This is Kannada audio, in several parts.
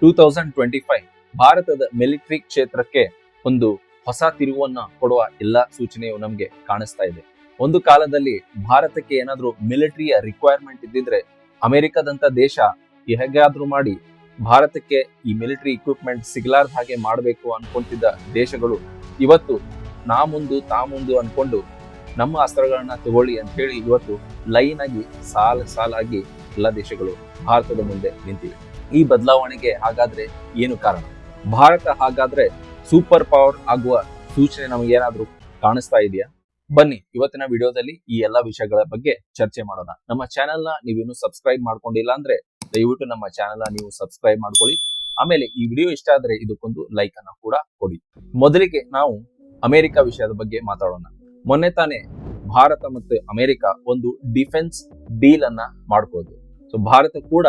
2025 ಭಾರತದ ಮಿಲಿಟರಿ ಕ್ಷೇತ್ರಕ್ಕೆ ಒಂದು ಹೊಸ ತಿರುವನ್ನ ಕೊಡುವ ಎಲ್ಲ ಸೂಚನೆಯು ನಮಗೆ ಕಾಣಿಸ್ತಾ ಇದೆ. ಒಂದು ಕಾಲದಲ್ಲಿ ಭಾರತಕ್ಕೆ ಏನಾದ್ರೂ ಮಿಲಿಟರಿಯ ರಿಕ್ವೈರ್ಮೆಂಟ್ ಇದ್ದಿದ್ರೆ ಅಮೆರಿಕದಂತ ದೇಶ ಹೇಗಾದ್ರೂ ಮಾಡಿ ಭಾರತಕ್ಕೆ ಈ ಮಿಲಿಟರಿ ಇಕ್ವಿಪ್ಮೆಂಟ್ ಸಿಗ್ಲಾರ್ದ ಹಾಗೆ ಮಾಡಬೇಕು ಅನ್ಕೊಂತಿದ್ದ ದೇಶಗಳು ಇವತ್ತು ನಾ ಮುಂದು ಅನ್ಕೊಂಡು ನಮ್ಮ ಅಸ್ತ್ರಗಳನ್ನ ತಗೊಳ್ಳಿ ಅಂತ ಹೇಳಿ ಇವತ್ತು ಲೈನ್ ಆಗಿ ಸಾಲಾಗಿ ಎಲ್ಲ ದೇಶಗಳು ಭಾರತದ ಮುಂದೆ ನಿಂತಿವೆ. ಈ ಬದಲಾವಣೆಗೆ ಹಾಗಾದ್ರೆ ಏನು ಕಾರಣ? ಭಾರತ ಹಾಗಾದ್ರೆ ಸೂಪರ್ ಪವರ್ ಆಗುವ ಸೂಚನೆ ನಮಗೇನಾದ್ರೂ ಕಾಣಿಸ್ತಾ ಇದೆಯಾ? ಬನ್ನಿ ಇವತ್ತಿನ ವಿಡಿಯೋದಲ್ಲಿ ಈ ಎಲ್ಲಾ ವಿಷಯಗಳ ಬಗ್ಗೆ ಚರ್ಚೆ ಮಾಡೋಣ. ನಮ್ಮ ಚಾನೆಲ್ ನ ನೀವಿನ್ನು ಸಬ್ಸ್ಕ್ರೈಬ್ ಮಾಡ್ಕೊಂಡಿಲ್ಲ ಅಂದ್ರೆ ದಯವಿಟ್ಟು ನಮ್ಮ ಚಾನೆಲ್ ನ ನೀವು ಸಬ್ಸ್ಕ್ರೈಬ್ ಮಾಡ್ಕೊಳ್ಳಿ. ಆಮೇಲೆ ಈ ವಿಡಿಯೋ ಇಷ್ಟ ಆದ್ರೆ ಇದಕ್ಕೊಂದು ಲೈಕ್ ಅನ್ನ ಕೂಡ ಕೊಡಿ. ಮೊದಲಿಗೆ ನಾವು ಅಮೆರಿಕ ವಿಷಯದ ಬಗ್ಗೆ ಮಾತಾಡೋಣ. ಮೊನ್ನೆ ತಾನೇ ಭಾರತ ಮತ್ತು ಅಮೆರಿಕ ಒಂದು ಡಿಫೆನ್ಸ್ ಡೀಲ್ ಅನ್ನ ಮಾಡ್ಕೊಳ್ಳೋದು. ಸೊ ಭಾರತ ಕೂಡ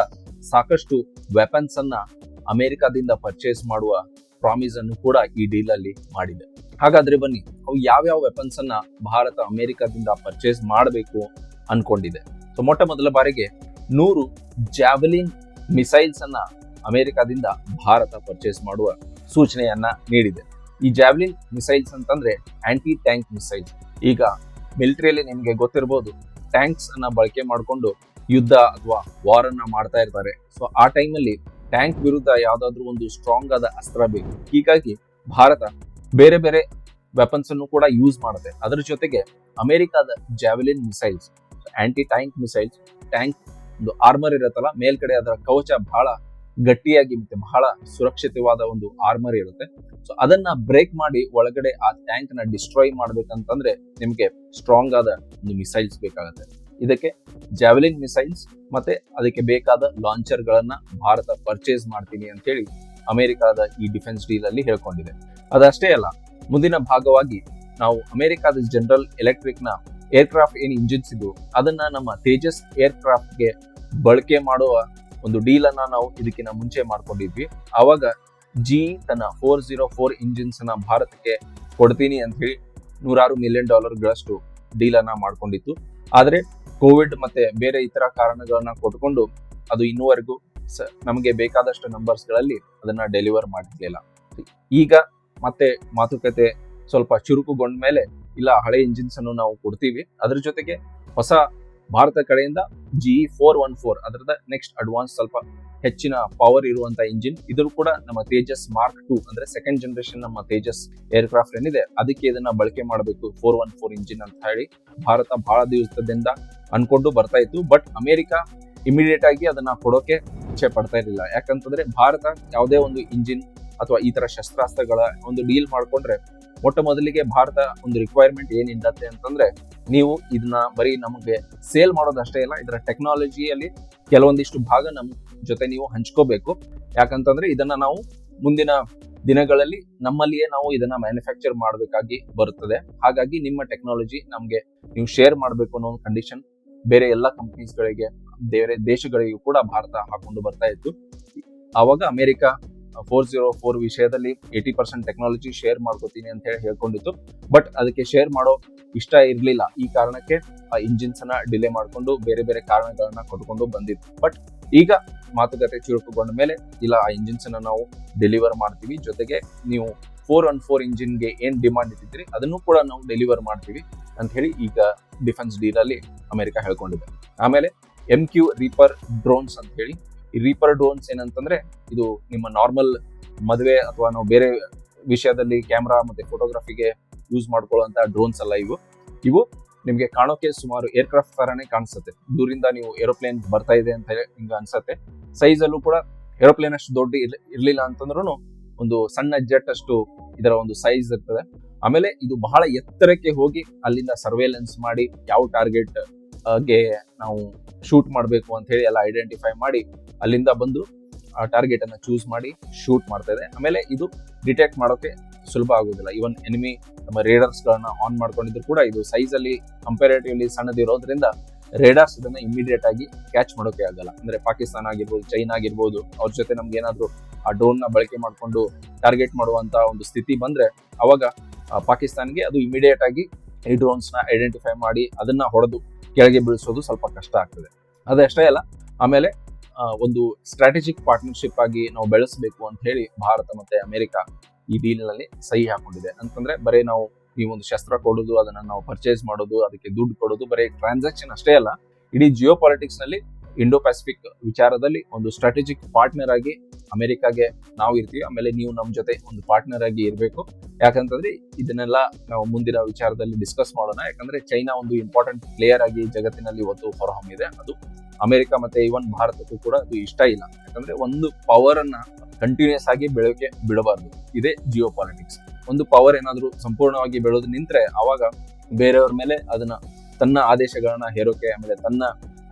ಸಾಕಷ್ಟು ವೆಪನ್ಸ್ ಅನ್ನ ಅಮೆರಿಕದಿಂದ ಪರ್ಚೇಸ್ ಮಾಡುವ ಪ್ರಾಮಿಸ್ ಅನ್ನು ಕೂಡ ಈ ಡೀಲ್ ಅಲ್ಲಿ ಮಾಡಿದೆ. ಹಾಗಾದ್ರೆ ಬನ್ನಿ, ಅವು ಯಾವ್ಯಾವ ವೆಪನ್ಸ್ ಅನ್ನ ಭಾರತ ಅಮೆರಿಕದಿಂದ ಪರ್ಚೇಸ್ ಮಾಡಬೇಕು ಅನ್ಕೊಂಡಿದೆ. ಸೊ ಮೊಟ್ಟ ಮೊದಲ ಬಾರಿಗೆ 100 ಜಾವೆಲಿನ್ ಮಿಸೈಲ್ಸ್ ಅನ್ನ ಅಮೆರಿಕದಿಂದ ಭಾರತ ಪರ್ಚೇಸ್ ಮಾಡುವ ಸೂಚನೆಯನ್ನ ನೀಡಿದೆ. ಈ ಜಾವೆಲಿನ್ ಮಿಸೈಲ್ಸ್ ಅಂತಂದ್ರೆ ಆಂಟಿ ಟ್ಯಾಂಕ್ ಮಿಸೈಲ್ಸ್. ಈಗ ಮಿಲಿಟರಿಯಲ್ಲಿ ನಿಮ್ಗೆ ಗೊತ್ತಿರಬಹುದು, ಟ್ಯಾಂಕ್ಸ್ ಅನ್ನ ಬಳಕೆ ಮಾಡಿಕೊಂಡು ಯುದ್ಧ ಅಥವಾ ವಾರ್ ಅನ್ನ ಮಾಡ್ತಾ ಇರ್ತಾರೆ. ಸೊ ಆ ಟೈಮಲ್ಲಿ ಟ್ಯಾಂಕ್ ವಿರುದ್ಧ ಯಾವ್ದಾದ್ರು ಒಂದು ಸ್ಟ್ರಾಂಗ್ ಆದ ಅಸ್ತ್ರ ಬೇಕು. ಹೀಗಾಗಿ ಭಾರತ ಬೇರೆ ಬೇರೆ ವೆಪನ್ಸ್ ಅನ್ನು ಕೂಡ ಯೂಸ್ ಮಾಡುತ್ತೆ. ಅದರ ಜೊತೆಗೆ ಅಮೆರಿಕದ javelin missiles, aunty tank missiles, tank ಒಂದು ಆರ್ಮರ್ ಇರುತ್ತಲ್ಲ ಮೇಲ್ಗಡೆ, ಅದರ ಕವಚ ಬಹಳ ಗಟ್ಟಿಯಾಗಿ ಮತ್ತೆ ಬಹಳ ಸುರಕ್ಷಿತವಾದ ಒಂದು ಆರ್ಮರ್ ಇರುತ್ತೆ. ಸೊ ಅದನ್ನ ಬ್ರೇಕ್ ಮಾಡಿ ಒಳಗಡೆ ಆ ಟ್ಯಾಂಕ್ ನ ಡಿಸ್ಟ್ರಾಯ್ ಮಾಡ್ಬೇಕಂತಂದ್ರೆ ನಿಮ್ಗೆ ಸ್ಟ್ರಾಂಗ್ ಆದ ಒಂದು ಮಿಸೈಲ್ಸ್ ಬೇಕಾಗುತ್ತೆ. ಇದಕ್ಕೆ ಜಾವೆಲಿನ್ ಮಿಸೈಲ್ಸ್ ಮತ್ತೆ ಅದಕ್ಕೆ ಬೇಕಾದ ಲಾಂಚರ್ ಗಳನ್ನ ಭಾರತ ಪರ್ಚೇಸ್ ಮಾಡ್ತೀನಿ ಅಂತ ಹೇಳಿ ಅಮೆರಿಕದ ಈ ಡಿಫೆನ್ಸ್ ಡೀಲ್ ಅಲ್ಲಿ ಹೇಳ್ಕೊಂಡಿದೆ. ಅದಷ್ಟೇ ಅಲ್ಲ, ಮುಂದಿನ ಭಾಗವಾಗಿ ನಾವು ಅಮೆರಿಕದ ಜನರಲ್ ಎಲೆಕ್ಟ್ರಿಕ್ ನ ಏರ್ಕ್ರಾಫ್ಟ್ ಏನ್ ಇಂಜಿನ್ಸ್ ಇದ್ದು ಅದನ್ನ ನಮ್ಮ ತೇಜಸ್ ಏರ್ಕ್ರಾಫ್ಟ್ ಗೆ ಬಳಕೆ ಮಾಡುವ ಒಂದು ಡೀಲ್ ಅನ್ನ ನಾವು ಇದಕ್ಕಿಂತ ಮುಂಚೆ ಮಾಡ್ಕೊಂಡಿದ್ವಿ. ಅವಾಗ GE ತನ್ನ 404 ಇಂಜಿನ್ಸ್ ಅನ್ನ ಭಾರತಕ್ಕೆ ಕೊಡ್ತೀನಿ ಅಂತ ಹೇಳಿ $100 ಮಿಲಿಯನ್ ಗಳಷ್ಟು ಡೀಲ್ ಅನ್ನ ಮಾಡ್ಕೊಂಡಿತ್ತು. ಆದ್ರೆ ಕೋವಿಡ್ ಮತ್ತೆ ಬೇರೆ ಇತರ ಕಾರಣಗಳನ್ನ ಕೊಟ್ಕೊಂಡು ಅದು ಇನ್ನೂವರೆಗೂ ನಮಗೆ ಬೇಕಾದಷ್ಟು ನಂಬರ್ಸ್ ಗಳಲ್ಲಿ ಅದನ್ನ ಡೆಲಿವರ್ ಮಾಡಿರ್ಲಿಲ್ಲ. ಈಗ ಮತ್ತೆ ಮಾತುಕತೆ ಸ್ವಲ್ಪ ಚುರುಕುಗೊಂಡ ಮೇಲೆ ಇಲ್ಲ, ಹಳೆ ಇಂಜಿನ್ಸ್ ಅನ್ನು ನಾವು ಕೊಡ್ತೀವಿ, ಅದ್ರ ಜೊತೆಗೆ ಹೊಸ ಭಾರತ ಕಡೆಯಿಂದ GE 414 ಅದರದ ನೆಕ್ಸ್ಟ್ ಅಡ್ವಾನ್ಸ್ ಸ್ವಲ್ಪ ಹೆಚ್ಚಿನ ಪವರ್ ಇರುವಂತ ಇಂಜಿನ್, ಇದು ಕೂಡ ನಮ್ಮ ತೇಜಸ್ ಮಾರ್ಕ್ 2 ಅಂದ್ರೆ ಸೆಕೆಂಡ್ ಜನರೇಷನ್ ನಮ್ಮ ತೇಜಸ್ ಏರ್ಕ್ರಾಫ್ಟ್ ಏನಿದೆ ಅದಕ್ಕೆ ಇದನ್ನ ಬಳಕೆ ಮಾಡಬೇಕು 414 ಇಂಜಿನ್ ಅಂತ ಹೇಳಿ ಭಾರತ ಬಹಳ ದಿವಸದಿಂದ ಅನ್ಕೊಂಡು ಬರ್ತಾ ಇತ್ತು. ಬಟ್ ಅಮೆರಿಕ ಇಮಿಡಿಯೇಟ್ ಆಗಿ ಅದನ್ನ ಕೊಡೋಕೆ ಇಚ್ಛೆ ಪಡ್ತಾ ಇರಲಿಲ್ಲ. ಯಾಕಂತಂದ್ರೆ ಭಾರತ ಯಾವುದೇ ಒಂದು ಇಂಜಿನ್ ಅಥವಾ ಈ ತರ ಶಸ್ತ್ರಾಸ್ತ್ರಗಳ ಒಂದು ಡೀಲ್ ಮಾಡ್ಕೊಂಡ್ರೆ ಮೊಟ್ಟ ಮೊದಲಿಗೆ ಭಾರತ ಒಂದು ರಿಕ್ವೈರ್ಮೆಂಟ್ ಏನಿರುತ್ತೆ ಅಂತಂದ್ರೆ, ನೀವು ಇದನ್ನ ಬರೀ ನಮಗೆ ಸೇಲ್ ಮಾಡೋದಷ್ಟೇ ಇಲ್ಲ, ಇದರ ಟೆಕ್ನಾಲಜಿಯಲ್ಲಿ ಕೆಲವೊಂದಿಷ್ಟು ಭಾಗ ನಮ್ ಜೊತೆ ನೀವು ಹಂಚ್ಕೋಬೇಕು. ಯಾಕಂತಂದ್ರೆ ಇದನ್ನ ನಾವು ಮುಂದಿನ ದಿನಗಳಲ್ಲಿ ನಮ್ಮಲ್ಲಿಯೇ ನಾವು ಇದನ್ನ ಮ್ಯಾನುಫ್ಯಾಕ್ಚರ್ ಮಾಡಬೇಕಾಗಿ ಬರುತ್ತದೆ. ಹಾಗಾಗಿ ನಿಮ್ಮ ಟೆಕ್ನಾಲಜಿ ನಮ್ಗೆ ನೀವು ಶೇರ್ ಮಾಡಬೇಕು ಅನ್ನೋ ಒಂದು ಕಂಡೀಷನ್ ಬೇರೆ ಎಲ್ಲ ಕಂಪನೀಸ್ ಗಳಿಗೆ, ಬೇರೆ ದೇಶಗಳಿಗೂ ಕೂಡ ಭಾರತ ಹಾಕೊಂಡು ಬರ್ತಾ ಇತ್ತು. ಆವಾಗ ಅಮೆರಿಕ 404 ವಿಷಯದಲ್ಲಿ 80% ಟೆಕ್ನಾಲಜಿ ಶೇರ್ ಮಾಡ್ಕೋತೀನಿ ಅಂತ ಹೇಳಿ ಹೇಳ್ಕೊಂಡಿತ್ತು. ಬಟ್ ಅದಕ್ಕೆ ಶೇರ್ ಮಾಡೋ ಇಷ್ಟ ಇರ್ಲಿಲ್ಲ. ಈ ಕಾರಣಕ್ಕೆ ಆ ಇಂಜಿನ್ಸ್ ಅನ್ನ ಡಿಲೇ ಮಾಡ್ಕೊಂಡು ಬೇರೆ ಬೇರೆ ಕಾರಣಗಳನ್ನ ಕೊಟ್ಕೊಂಡು ಬಂದಿತ್ತು. ಬಟ್ ಈಗ ಮಾತುಕತೆ ಚುರುಕುಗೊಂಡ ಮೇಲೆ ಇಲ್ಲ, ಆ ಇಂಜಿನ್ಸ್ ಅನ್ನ ನಾವು ಡೆಲಿವರ್ ಮಾಡ್ತೀವಿ, ಜೊತೆಗೆ ನೀವು 414 ಇಂಜಿನ್ಗೆ ಏನ್ ಡಿಮಾಂಡ್ ಇಟ್ಟಿದ್ರಿ ಅದನ್ನು ಕೂಡ ನಾವು ಡೆಲಿವರ್ ಮಾಡ್ತೀವಿ ಅಂತ ಹೇಳಿ ಈಗ ಡಿಫೆನ್ಸ್ ಡೀಲ್ ಅಲ್ಲಿ ಅಮೆರಿಕ ಹೇಳ್ಕೊಂಡಿದೆ. ಆಮೇಲೆ MQ ರೀಪರ್ ಡ್ರೋನ್ಸ್ ಅಂತ ಹೇಳಿ, ಈ ರೀಪರ್ ಡ್ರೋನ್ಸ್ ಏನಂತಂದ್ರೆ ಇದು ನಿಮ್ಮ ನಾರ್ಮಲ್ ಮದುವೆ ಅಥವಾ ನಾವು ಬೇರೆ ವಿಷಯದಲ್ಲಿ ಕ್ಯಾಮ್ರಾ ಮತ್ತೆ ಫೋಟೋಗ್ರಫಿಗೆ ಯೂಸ್ ಮಾಡ್ಕೊಳ್ಳುವಂತ ಡ್ರೋನ್ಸ್ ಅಲ್ಲ ಇವು ನಿಮ್ಗೆ ಕಾಣೋಕೆ ಸುಮಾರು ಏರ್ಕ್ರಾಫ್ಟ್ ತರಾನೇ ಕಾಣಿಸುತ್ತೆ. ದೂರಿಂದ ನೀವು ಏರೋಪ್ಲೇನ್ ಬರ್ತಾ ಇದೆ ಅಂತ ಹೇಳಿ ನಿಮ್ಗೆ ಅನ್ಸತ್ತೆ. ಸೈಜ್ ಅಲ್ಲೂ ಕೂಡ ಏರೋಪ್ಲೇನ್ ಅಷ್ಟು ದೊಡ್ಡ ಇರ್ಲಿಲ್ಲ ಅಂತಂದ್ರೂ ಒಂದು ಸಣ್ಣ ಜೆಟ್ ಅಷ್ಟು ಇದರ ಒಂದು ಸೈಜ್ ಇರ್ತದೆ. ಆಮೇಲೆ ಇದು ಬಹಳ ಎತ್ತರಕ್ಕೆ ಹೋಗಿ ಅಲ್ಲಿಂದ ಸರ್ವೇಲೆನ್ಸ್ ಮಾಡಿ ಯಾವ ಟಾರ್ಗೆಟ್ ಗೆ ನಾವು ಶೂಟ್ ಮಾಡಬೇಕು ಅಂತ ಹೇಳಿ ಎಲ್ಲ ಐಡೆಂಟಿಫೈ ಮಾಡಿ ಅಲ್ಲಿಂದ ಬಂದು ಆ ಟಾರ್ಗೆಟ್ ಅನ್ನ ಚೂಸ್ ಮಾಡಿ ಶೂಟ್ ಮಾಡ್ತಾ ಇದೆ. ಆಮೇಲೆ ಇದು ಡಿಟೆಕ್ಟ್ ಮಾಡೋಕೆ ಸುಲಭ ಆಗುದಿಲ್ಲ. ಇವನ್ ಎನಿಮಿ ನಮ್ಮ ರೇಡರ್ಸ್ ಗಳನ್ನ ಆನ್ ಮಾಡ್ಕೊಂಡಿದ್ರು ಕೂಡ ಇದು ಸೈಜ್ ಅಲ್ಲಿ ಕಂಪೇರೇಟಿವ್ಲಿ ಸಣ್ಣದಿರೋದ್ರಿಂದ ರೇಡರ್ಸ್ ಇದನ್ನ ಇಮಿಡಿಯೇಟ್ ಆಗಿ ಕ್ಯಾಚ್ ಮಾಡೋಕೆ ಆಗಲ್ಲ. ಅಂದ್ರೆ ಪಾಕಿಸ್ತಾನ ಆಗಿರ್ಬೋದು, ಚೈನಾ ಆಗಿರ್ಬೋದು, ಅವ್ರ ಜೊತೆ ನಮ್ಗೆ ಏನಾದ್ರು ಆ ಡ್ರೋನ್ ನ ಬಳಕೆ ಮಾಡ್ಕೊಂಡು ಟಾರ್ಗೆಟ್ ಮಾಡುವಂತ ಒಂದು ಸ್ಥಿತಿ ಬಂದ್ರೆ ಅವಾಗ ಪಾಕಿಸ್ತಾನ್ಗೆ ಅದು ಇಮಿಡಿಯೇಟ್ ಆಗಿ ಈ ಡ್ರೋನ್ಸ್ ನ ಐಡೆಂಟಿಫೈ ಮಾಡಿ ಅದನ್ನ ಹೊಡೆದು ಕೆಳಗೆ ಬೀಳಿಸೋದು ಸ್ವಲ್ಪ ಕಷ್ಟ ಆಗ್ತದೆ. ಅದಷ್ಟೇ ಅಲ್ಲ, ಆಮೇಲೆ ಒಂದು ಸ್ಟ್ರಾಟಜಿಕ್ ಪಾರ್ಟ್ನರ್ಶಿಪ್ ಆಗಿ ನಾವು ಬೆಳೆಸಬೇಕು ಅಂತ ಹೇಳಿ ಭಾರತ ಮತ್ತೆ ಅಮೆರಿಕ ಈ ಡೀಲ್ ನಲ್ಲಿ ಸಹಿ ಹಾಕೊಂಡಿದೆ. ಅಂತಂದ್ರೆ ಬರೀ ನಾವು ನೀವೊಂದು ಶಸ್ತ್ರ ಕೊಡೋದು, ಅದನ್ನ ನಾವು ಪರ್ಚೇಸ್ ಮಾಡೋದು, ಅದಕ್ಕೆ ದುಡ್ಡು ಕೊಡೋದು ಬರೀ ಟ್ರಾನ್ಸಾಕ್ಷನ್ ಅಷ್ಟೇ ಅಲ್ಲ, ಇಡೀ ಜಿಯೋ ಪಾಲಿಟಿಕ್ಸ್ ನಲ್ಲಿ ಇಂಡೋ ಪೆಸಿಫಿಕ್ ವಿಚಾರದಲ್ಲಿ ಒಂದು ಸ್ಟ್ರಾಟಜಿಕ್ ಪಾರ್ಟ್ನರ್ ಆಗಿ ಅಮೆರಿಕಾಗೆ ನಾವು ಇರ್ತೀವಿ. ಆಮೇಲೆ ನೀವು ನಮ್ಮ ಜೊತೆ ಒಂದು ಪಾರ್ಟ್ನರ್ ಆಗಿ ಇರಬೇಕು. ಯಾಕಂತಂದ್ರೆ ಇದನ್ನೆಲ್ಲ ನಾವು ಮುಂದಿನ ವಿಚಾರದಲ್ಲಿ ಡಿಸ್ಕಸ್ ಮಾಡೋಣ. ಯಾಕಂದ್ರೆ ಚೈನಾ ಒಂದು ಇಂಪಾರ್ಟೆಂಟ್ ಪ್ಲೇಯರ್ ಆಗಿ ಜಗತ್ತಿನಲ್ಲಿ ಇವತ್ತು ಹೊರಹೊಮ್ಮಿದೆ. ಅದು ಅಮೆರಿಕ ಮತ್ತೆ ಇವನ್ ಭಾರತಕ್ಕೂ ಕೂಡ ಅದು ಇಷ್ಟ ಇಲ್ಲ. ಯಾಕಂದ್ರೆ ಒಂದು ಪವರ್ ಅನ್ನ ಕಂಟಿನ್ಯೂಸ್ ಆಗಿ ಬೆಳಕೆ ಬಿಡಬಾರ್ದು. ಇದೇ ಜಿಯೋ ಪಾಲಿಟಿಕ್ಸ್. ಒಂದು ಪವರ್ ಏನಾದ್ರೂ ಸಂಪೂರ್ಣವಾಗಿ ಬೆಳೆದು ನಿಂತ್ರೆ ಅವಾಗ ಬೇರೆಯವ್ರ ಮೇಲೆ ಅದನ್ನ ತನ್ನ ಆದೇಶಗಳನ್ನ ಹೇರೋಕೆ, ಆಮೇಲೆ ತನ್ನ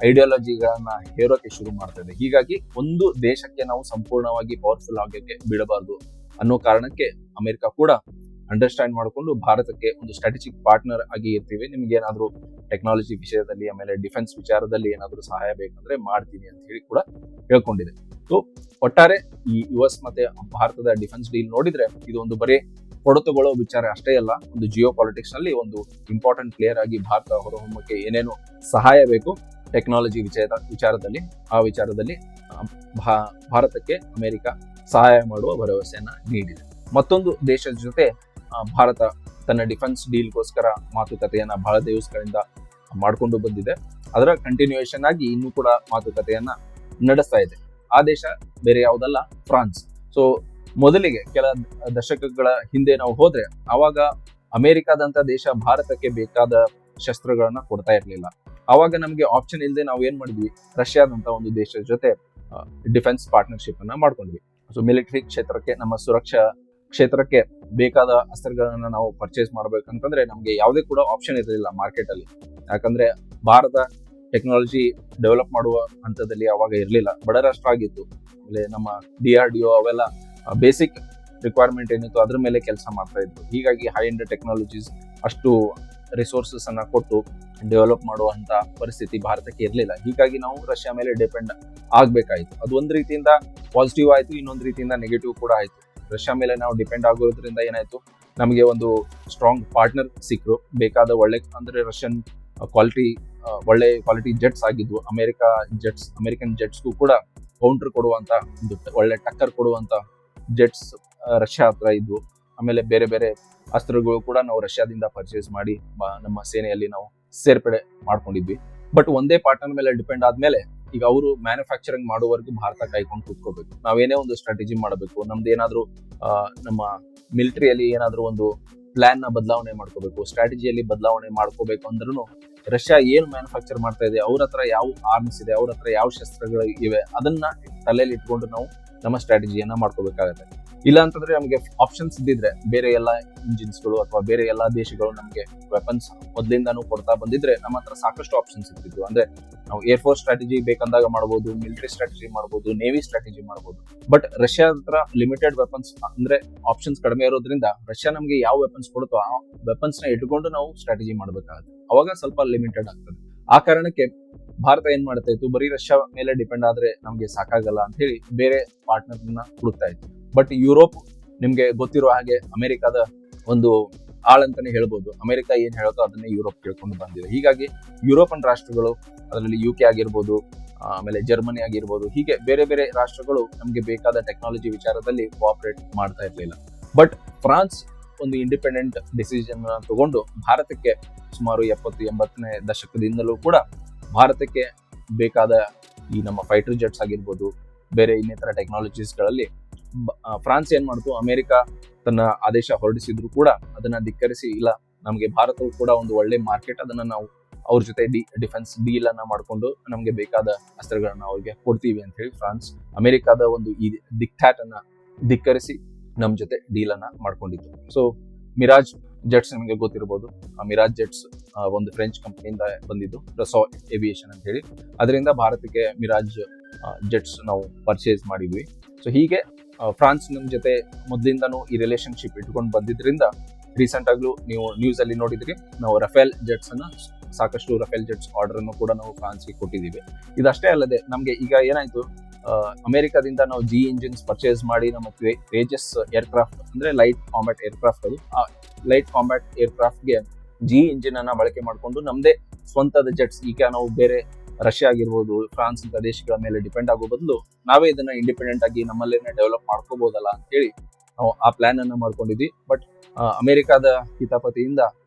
ಐಡಿಯಾಲಜಿಗಳನ್ನ ಹೇರೋಕೆ ಶುರು ಮಾಡ್ತದೆ. ಹೀಗಾಗಿ ಒಂದು ದೇಶಕ್ಕೆ ನಾವು ಸಂಪೂರ್ಣವಾಗಿ ಪವರ್ಫುಲ್ ಆಗೋಕೆ ಬಿಡಬಾರ್ದು ಅನ್ನೋ ಕಾರಣಕ್ಕೆ ಅಮೆರಿಕ ಕೂಡ ಅಂಡರ್ಸ್ಟ್ಯಾಂಡ್ ಮಾಡಿಕೊಂಡು ಭಾರತಕ್ಕೆ ಒಂದು ಸ್ಟ್ರಾಟಜಿಕ್ ಪಾರ್ಟ್ನರ್ ಆಗಿ ಇರ್ತೀವಿ. ನಿಮ್ಗೆ ಏನಾದ್ರು ಟೆಕ್ನಾಲಜಿ ವಿಷಯದಲ್ಲಿ, ಆಮೇಲೆ ಡಿಫೆನ್ಸ್ ವಿಚಾರದಲ್ಲಿ ಏನಾದ್ರು ಸಹಾಯ ಬೇಕಂದ್ರೆ ಮಾಡ್ತೀನಿ ಅಂತ ಹೇಳಿ ಕೂಡ ಹೇಳ್ಕೊಂಡಿದೆ. ಸೊ ಒಟ್ಟಾರೆ ಈ US ಮತ್ತೆ ಭಾರತದ ಡಿಫೆನ್ಸ್ ಡೀಲ್ ನೋಡಿದ್ರೆ ಇದು ಒಂದು ಬರೀ ಕೊಡತುಗಳೋ ವಿಚಾರ ಅಷ್ಟೇ ಅಲ್ಲ, ಒಂದು ಜಿಯೋ ಪಾಲಿಟಿಕ್ಸ್ ನಲ್ಲಿ ಒಂದು ಇಂಪಾರ್ಟೆಂಟ್ ಪ್ಲೇಯರ್ ಆಗಿ ಭಾರತ ಹೊರಹೊಮ್ಮಕ್ಕೆ ಏನೇನು ಸಹಾಯ ಬೇಕು ಟೆಕ್ನಾಲಜಿ ವಿಚಾರದಲ್ಲಿ, ಆ ವಿಚಾರದಲ್ಲಿ ಭಾರತಕ್ಕೆ ಅಮೆರಿಕ ಸಹಾಯ ಮಾಡುವ ಭರವಸೆಯನ್ನ ನೀಡಿದೆ. ಮತ್ತೊಂದು ದೇಶದ ಜೊತೆ ಭಾರತ ತನ್ನ ಡಿಫೆನ್ಸ್ ಡೀಲ್ಗೋಸ್ಕರ ಮಾತುಕತೆಯನ್ನ ಬಹಳ ದಿವಸಗಳಿಂದ ಮಾಡಿಕೊಂಡು ಬಂದಿದೆ. ಅದರ ಕಂಟಿನ್ಯೂಯೇಷನ್ ಆಗಿ ಇನ್ನೂ ಕೂಡ ಮಾತುಕತೆಯನ್ನ ನಡೆಸ್ತಾ ಇದೆ. ಆ ದೇಶ ಬೇರೆ ಯಾವುದಲ್ಲ, ಫ್ರಾನ್ಸ್. ಸೊ ಮೊದಲಿಗೆ ಕೆಲ ದಶಕಗಳ ಹಿಂದೆ ನಾವು ಹೋದ್ರೆ ಅವಾಗ ಅಮೆರಿಕಾದಂತ ದೇಶ ಭಾರತಕ್ಕೆ ಬೇಕಾದ ಶಸ್ತ್ರಗಳನ್ನ ಕೊಡ್ತಾ ಇರ್ಲಿಲ್ಲ. ಅವಾಗ ನಮ್ಗೆ ಆಪ್ಷನ್ ಇಲ್ಲದೆ ನಾವು ಏನ್ ಮಾಡಿದ್ವಿ, ರಷ್ಯಾದಂತ ಒಂದು ದೇಶದ ಜೊತೆ ಡಿಫೆನ್ಸ್ ಪಾರ್ಟ್ನರ್ಶಿಪ್ ಅನ್ನ ಮಾಡ್ಕೊಂಡ್ವಿ. ಸೊ ಮಿಲಿಟರಿ ಕ್ಷೇತ್ರಕ್ಕೆ, ನಮ್ಮ ಸುರಕ್ಷಾ ಕ್ಷೇತ್ರಕ್ಕೆ ಬೇಕಾದ ಅಸ್ತ್ರಗಳನ್ನ ನಾವು ಪರ್ಚೇಸ್ ಮಾಡ್ಬೇಕಂತಂದ್ರೆ ನಮ್ಗೆ ಯಾವುದೇ ಕೂಡ ಆಪ್ಷನ್ ಇರಲಿಲ್ಲ ಮಾರ್ಕೆಟ್ ಅಲ್ಲಿ. ಯಾಕಂದ್ರೆ ಭಾರತ ಟೆಕ್ನಾಲಜಿ ಡೆವಲಪ್ ಮಾಡುವ ಹಂತದಲ್ಲಿ ಅವಾಗ ಇರಲಿಲ್ಲ, ಬಡ ರಾಷ್ಟ್ರ ಆಗಿತ್ತು. ಆಮೇಲೆ ನಮ್ಮ DRDO ಅವೆಲ್ಲ ಬೇಸಿಕ್ ರಿಕ್ವೈರ್ಮೆಂಟ್ ಏನಿತ್ತು ಅದ್ರ ಮೇಲೆ ಕೆಲಸ ಮಾಡ್ತಾ ಇದ್ರು. ಹೀಗಾಗಿ ಹೈ ಎಂಡ್ ಟೆಕ್ನಾಲಜೀಸ್ ಅಷ್ಟು ರಿಸೋರ್ಸಸ್ ಅನ್ನ ಕೊಟ್ಟು ಡೆವಲಪ್ ಮಾಡುವಂತ ಪರಿಸ್ಥಿತಿ ಭಾರತಕ್ಕೆ ಇರಲಿಲ್ಲ. ಹೀಗಾಗಿ ನಾವು ರಷ್ಯಾ ಮೇಲೆ ಡಿಪೆಂಡ್ ಆಗ್ಬೇಕಾಯ್ತು. ಅದು ಒಂದ್ ರೀತಿಯಿಂದ ಪಾಸಿಟಿವ್ ಆಯ್ತು, ಇನ್ನೊಂದ್ ರೀತಿಯಿಂದ ನೆಗೆಟಿವ್ ಕೂಡ ಆಯ್ತು. ರಷ್ಯಾ ಮೇಲೆ ನಾವು ಡಿಪೆಂಡ್ ಆಗೋದ್ರಿಂದ ಏನಾಯ್ತು, ನಮಗೆ ಒಂದು ಸ್ಟ್ರಾಂಗ್ ಪಾರ್ಟ್ನರ್ ಸಿಕ್ಕರು. ಬೇಕಾದ ಒಳ್ಳೆ ಅಂದ್ರೆ ರಷ್ಯನ್ ಒಳ್ಳೆ ಕ್ವಾಲಿಟಿ ಜೆಟ್ಸ್ ಆಗಿದ್ವು. ಅಮೆರಿಕನ್ ಜೆಟ್ಸ್ಗೂ ಕೂಡ ಕೌಂಟರ್ ಕೊಡುವಂತ ಒಂದು ಒಳ್ಳೆ ಟಕ್ಕರ್ ಕೊಡುವಂತ ಜೆಟ್ಸ್ ರಷ್ಯಾ ಹತ್ರ ಇದ್ವು. ಆಮೇಲೆ ಬೇರೆ ಬೇರೆ ಅಸ್ತ್ರಗಳು ಕೂಡ ನಾವು ರಷ್ಯಾದಿಂದ ಪರ್ಚೇಸ್ ಮಾಡಿ ನಮ್ಮ ಸೇನೆಯಲ್ಲಿ ನಾವು ಸೇರ್ಪಡೆ ಮಾಡ್ಕೊಂಡಿದ್ವಿ. ಬಟ್ ಒಂದೇ ಪಾರ್ಟ್ನರ್ ಮೇಲೆ ಡಿಪೆಂಡ್ ಆದ್ಮೇಲೆ ಈಗ ಅವರು ಮ್ಯಾನುಫ್ಯಾಕ್ಚರಿಂಗ್ ಮಾಡುವವರೆಗೂ ಭಾರತ ಕಾಯ್ಕೊಂಡು ಕೂತ್ಕೋಬೇಕು. ನಾವೇನೇ ಒಂದು ಸ್ಟ್ರಾಟಜಿ ಮಾಡಬೇಕು, ನಮ್ದು ಏನಾದ್ರು ನಮ್ಮ ಮಿಲಿಟರಿಯಲ್ಲಿ ಏನಾದ್ರು ಒಂದು ಪ್ಲಾನ್ ನ ಬದಲಾವಣೆ ಮಾಡ್ಕೋಬೇಕು, ಸ್ಟ್ರಾಟಜಿಯಲ್ಲಿ ಬದಲಾವಣೆ ಮಾಡ್ಕೋಬೇಕು ಅಂದ್ರೂ ರಷ್ಯಾ ಏನು ಮ್ಯಾನುಫ್ಯಾಕ್ಚರ್ ಮಾಡ್ತಾ ಇದೆ, ಅವ್ರ ಹತ್ರ ಯಾವ ಆರ್ಮ್ಸ್ ಇದೆ, ಅವ್ರ ಹತ್ರ ಯಾವ ಶಸ್ತ್ರಗಳು ಇವೆ, ಅದನ್ನ ತಲೆಯಲ್ಲಿ ಇಟ್ಕೊಂಡು ನಾವು ನಮ್ಮ ಸ್ಟ್ರಾಟಜಿಯನ್ನ ಮಾಡ್ಕೋಬೇಕಾಗತ್ತೆ. ಇಲ್ಲ ಅಂತಂದ್ರೆ ನಮಗೆ ಆಪ್ಷನ್ಸ್ ಇದ್ದಿದ್ರೆ ಬೇರೆ ಎಲ್ಲಾ ಇಂಜಿನ್ಸ್ಗಳು ಅಥವಾ ಬೇರೆ ಎಲ್ಲಾ ದೇಶಗಳು ನಮಗೆ ವೆಪನ್ಸ್ ಮೊದಲಿಂದಾನು ಕೊಡ್ತಾ ಬಂದಿದ್ರೆ ನಮ್ಮ ಹತ್ರ ಸಾಕಷ್ಟು ಆಪ್ಷನ್ಸ್ ಇರ್ತಿದ್ವು. ಅಂದ್ರೆ ನಾವು ಏರ್ಫೋರ್ಸ್ ಸ್ಟ್ರಾಟಜಿ ಬೇಕಂದಾಗ ಮಾಡಬಹುದು, ಮಿಲಿಟರಿ ಸ್ಟ್ರಾಟಜಿ ಮಾಡಬಹುದು, ನೇವಿ ಸ್ಟ್ರಾಟಜಿ ಮಾಡಬಹುದು. ಬಟ್ ರಷ್ಯಾ ಹತ್ರ ಲಿಮಿಟೆಡ್ ವೆಪನ್ಸ್ ಅಂದ್ರೆ ಆಪ್ಷನ್ಸ್ ಕಡಿಮೆ ಇರೋದ್ರಿಂದ ರಷ್ಯಾ ನಮಗೆ ಯಾವ ವೆಪನ್ಸ್ ಕೊಡುತ್ತೋ ಆ ವೆಪನ್ಸ್ ನ ಇಟ್ಕೊಂಡು ನಾವು ಸ್ಟ್ರಾಟಜಿ ಮಾಡ್ಬೇಕಾಗುತ್ತೆ. ಅವಾಗ ಸ್ವಲ್ಪ ಲಿಮಿಟೆಡ್ ಆಗ್ತದೆ. ಆ ಕಾರಣಕ್ಕೆ ಭಾರತ ಏನ್ ಮಾಡ್ತಾ ಇತ್ತು, ಬರೀ ರಷ್ಯಾ ಮೇಲೆ ಡಿಪೆಂಡ್ ಆದ್ರೆ ನಮ್ಗೆ ಸಾಕಾಗಲ್ಲ ಅಂತ ಹೇಳಿ ಬೇರೆ ಪಾರ್ಟ್ನರ್ ನ ಹುಡುಕ್ತಾ ಇತ್ತು. ಬಟ್ ಯುರೋಪ್ ನಿಮ್ಗೆ ಗೊತ್ತಿರೋ ಹಾಗೆ ಅಮೆರಿಕದ ಒಂದು ಆಳಂತಾನೆ ಹೇಳ್ಬೋದು. ಅಮೆರಿಕ ಏನ್ ಹೇಳುತ್ತೋ ಅದನ್ನೇ ಯುರೋಪ್ ಕೇಳ್ಕೊಂಡು ಬಂದಿದೆ. ಹೀಗಾಗಿ ಯುರೋಪಿಯನ್ ರಾಷ್ಟ್ರಗಳು, ಅದರಲ್ಲಿ UK ಆಗಿರ್ಬೋದು, ಆಮೇಲೆ ಜರ್ಮನಿ ಆಗಿರ್ಬೋದು, ಹೀಗೆ ಬೇರೆ ಬೇರೆ ರಾಷ್ಟ್ರಗಳು ನಮ್ಗೆ ಬೇಕಾದ ಟೆಕ್ನಾಲಜಿ ವಿಚಾರದಲ್ಲಿ ಕೋಆಪರೇಟ್ ಮಾಡ್ತಾ ಇರ್ಲಿಲ್ಲ. ಬಟ್ ಫ್ರಾನ್ಸ್ ಒಂದು ಇಂಡಿಪೆಂಡೆಂಟ್ ಡಿಸಿಷನ್ ತಗೊಂಡು ಭಾರತಕ್ಕೆ ಸುಮಾರು 70-80ನೇ ದಶಕದಿಂದಲೂ ಕೂಡ ಭಾರತಕ್ಕೆ ಬೇಕಾದ ಈ ನಮ್ಮ ಫೈಟರ್ ಜೆಟ್ಸ್ ಆಗಿರ್ಬೋದು, ಬೇರೆ ಇನ್ನಿತರ ಟೆಕ್ನಾಲಜೀಸ್ಗಳಲ್ಲಿ ಫ್ರಾನ್ಸ್ ಏನ್ ಮಾಡ್ತು, ಅಮೆರಿಕ ತನ್ನ ಆದೇಶ ಹೊರಡಿಸಿದ್ರು ಕೂಡ ಅದನ್ನ ಧಿಕ್ಕರಿಸಿ, ಇಲ್ಲ ನಮಗೆ ಭಾರತವು ಕೂಡ ಒಂದು ಒಳ್ಳೆ ಮಾರ್ಕೆಟ್, ಅದನ್ನ ನಾವು ಅವ್ರ ಜೊತೆ ಡಿಫೆನ್ಸ್ ಡೀಲ್ ಅನ್ನ ಮಾಡ್ಕೊಂಡು ನಮ್ಗೆ ಬೇಕಾದ ಅಸ್ತ್ರಗಳನ್ನ ಅವ್ರಿಗೆ ಕೊಡ್ತೀವಿ ಅಂತ ಹೇಳಿ ಫ್ರಾನ್ಸ್ ಅಮೆರಿಕದ ಒಂದು ಈ ದಿಕ್ಟಾಟ್ ಅನ್ನ ಧಿಕ್ಕರಿಸಿ ನಮ್ ಜೊತೆ ಡೀಲ್ ಅನ್ನ ಮಾಡ್ಕೊಂಡಿತ್ತು. ಸೊ ಮಿರಾಜ್ ಜೆಟ್ಸ್ ನಿಮಗೆ ಗೊತ್ತಿರಬಹುದು. ಮಿರಾಜ್ ಜೆಟ್ಸ್ ಒಂದು ಫ್ರೆಂಚ್ ಕಂಪನಿಯಿಂದ ಬಂದಿದ್ದು, ರಸೋ ಏವಿಯೇಷನ್ ಅಂತ ಹೇಳಿ. ಅದರಿಂದ ಭಾರತಕ್ಕೆ ಮಿರಾಜ್ ಜೆಟ್ಸ್ ನಾವು ಪರ್ಚೇಸ್ ಮಾಡಿದ್ವಿ. ಸೊ ಹೀಗೆ ಫ್ರಾನ್ಸ್ ನಮ್ ಜೊತೆ ಮೊದಲಿಂದನೂ ಈ ರಿಲೇಶನ್ಶಿಪ್ ಇಟ್ಕೊಂಡು ಬಂದಿದ್ರಿಂದ ರೀಸೆಂಟ್ ಆಗ್ಲೂ ನೀವು ನ್ಯೂಸ್ ಅಲ್ಲಿ ನೋಡಿದ್ರಿ, ನಾವು ರಫೇಲ್ ಜೆಟ್ಸ್ ಅನ್ನ ಸಾಕಷ್ಟು ರಫೇಲ್ ಜೆಟ್ಸ್ ಆರ್ಡರ್ ಅನ್ನು ಕೂಡ ನಾವು ಫ್ರಾನ್ಸ್ಗೆ ಕೊಟ್ಟಿದ್ದೀವಿ. ಇದಷ್ಟೇ ಅಲ್ಲದೆ ನಮ್ಗೆ ಈಗ ಏನಾಯ್ತು, ಅಮೆರಿಕದಿಂದ ನಾವು G ಇಂಜಿನ್ಸ್ ಪರ್ಚೇಸ್ ಮಾಡಿ ನಮ್ಮ ತೇಜಸ್ ಏರ್ಕ್ರಾಫ್ಟ್ ಅಂದ್ರೆ ಲೈಟ್ ಕಾಂಬ್ಯಾಟ್ ಏರ್ಕ್ರಾಫ್ಟ್, ಅದು ಆ ಲೈಟ್ ಕಾಂಬ್ಯಾಟ್ ಏರ್ಕ್ರಾಫ್ಟ್ಗೆ G ಇಂಜಿನ್ ಅನ್ನ ಬಳಕೆ ಮಾಡಿಕೊಂಡು ನಮ್ದೇ ಸ್ವಂತದ ಜೆಟ್ಸ್, ಈಗ ನಾವು ಬೇರೆ ರಷ್ಯಾ ಆಗಿರ್ಬೋದು, ಫ್ರಾನ್ಸ್ ಅಂತ ದೇಶಗಳ ಮೇಲೆ ಡಿಪೆಂಡ್ ಆಗೋ ಬದಲು ನಾವೇ ಇದನ್ನ ಇಂಡಿಪೆಂಡೆಂಟ್ ಆಗಿ ನಮ್ಮಲ್ಲೇನೆ ಡೆವಲಪ್ ಮಾಡ್ಕೋಬಹುದಲ್ಲ ಅಂತ ಹೇಳಿ ನಾವು ಆ ಪ್ಲಾನ್ ಅನ್ನ ಮಾಡ್ಕೊಂಡಿದ್ವಿ. ಬಟ್ ಅಮೆರಿಕಾದ ಹಿತಾಪತಿಯಿಂದ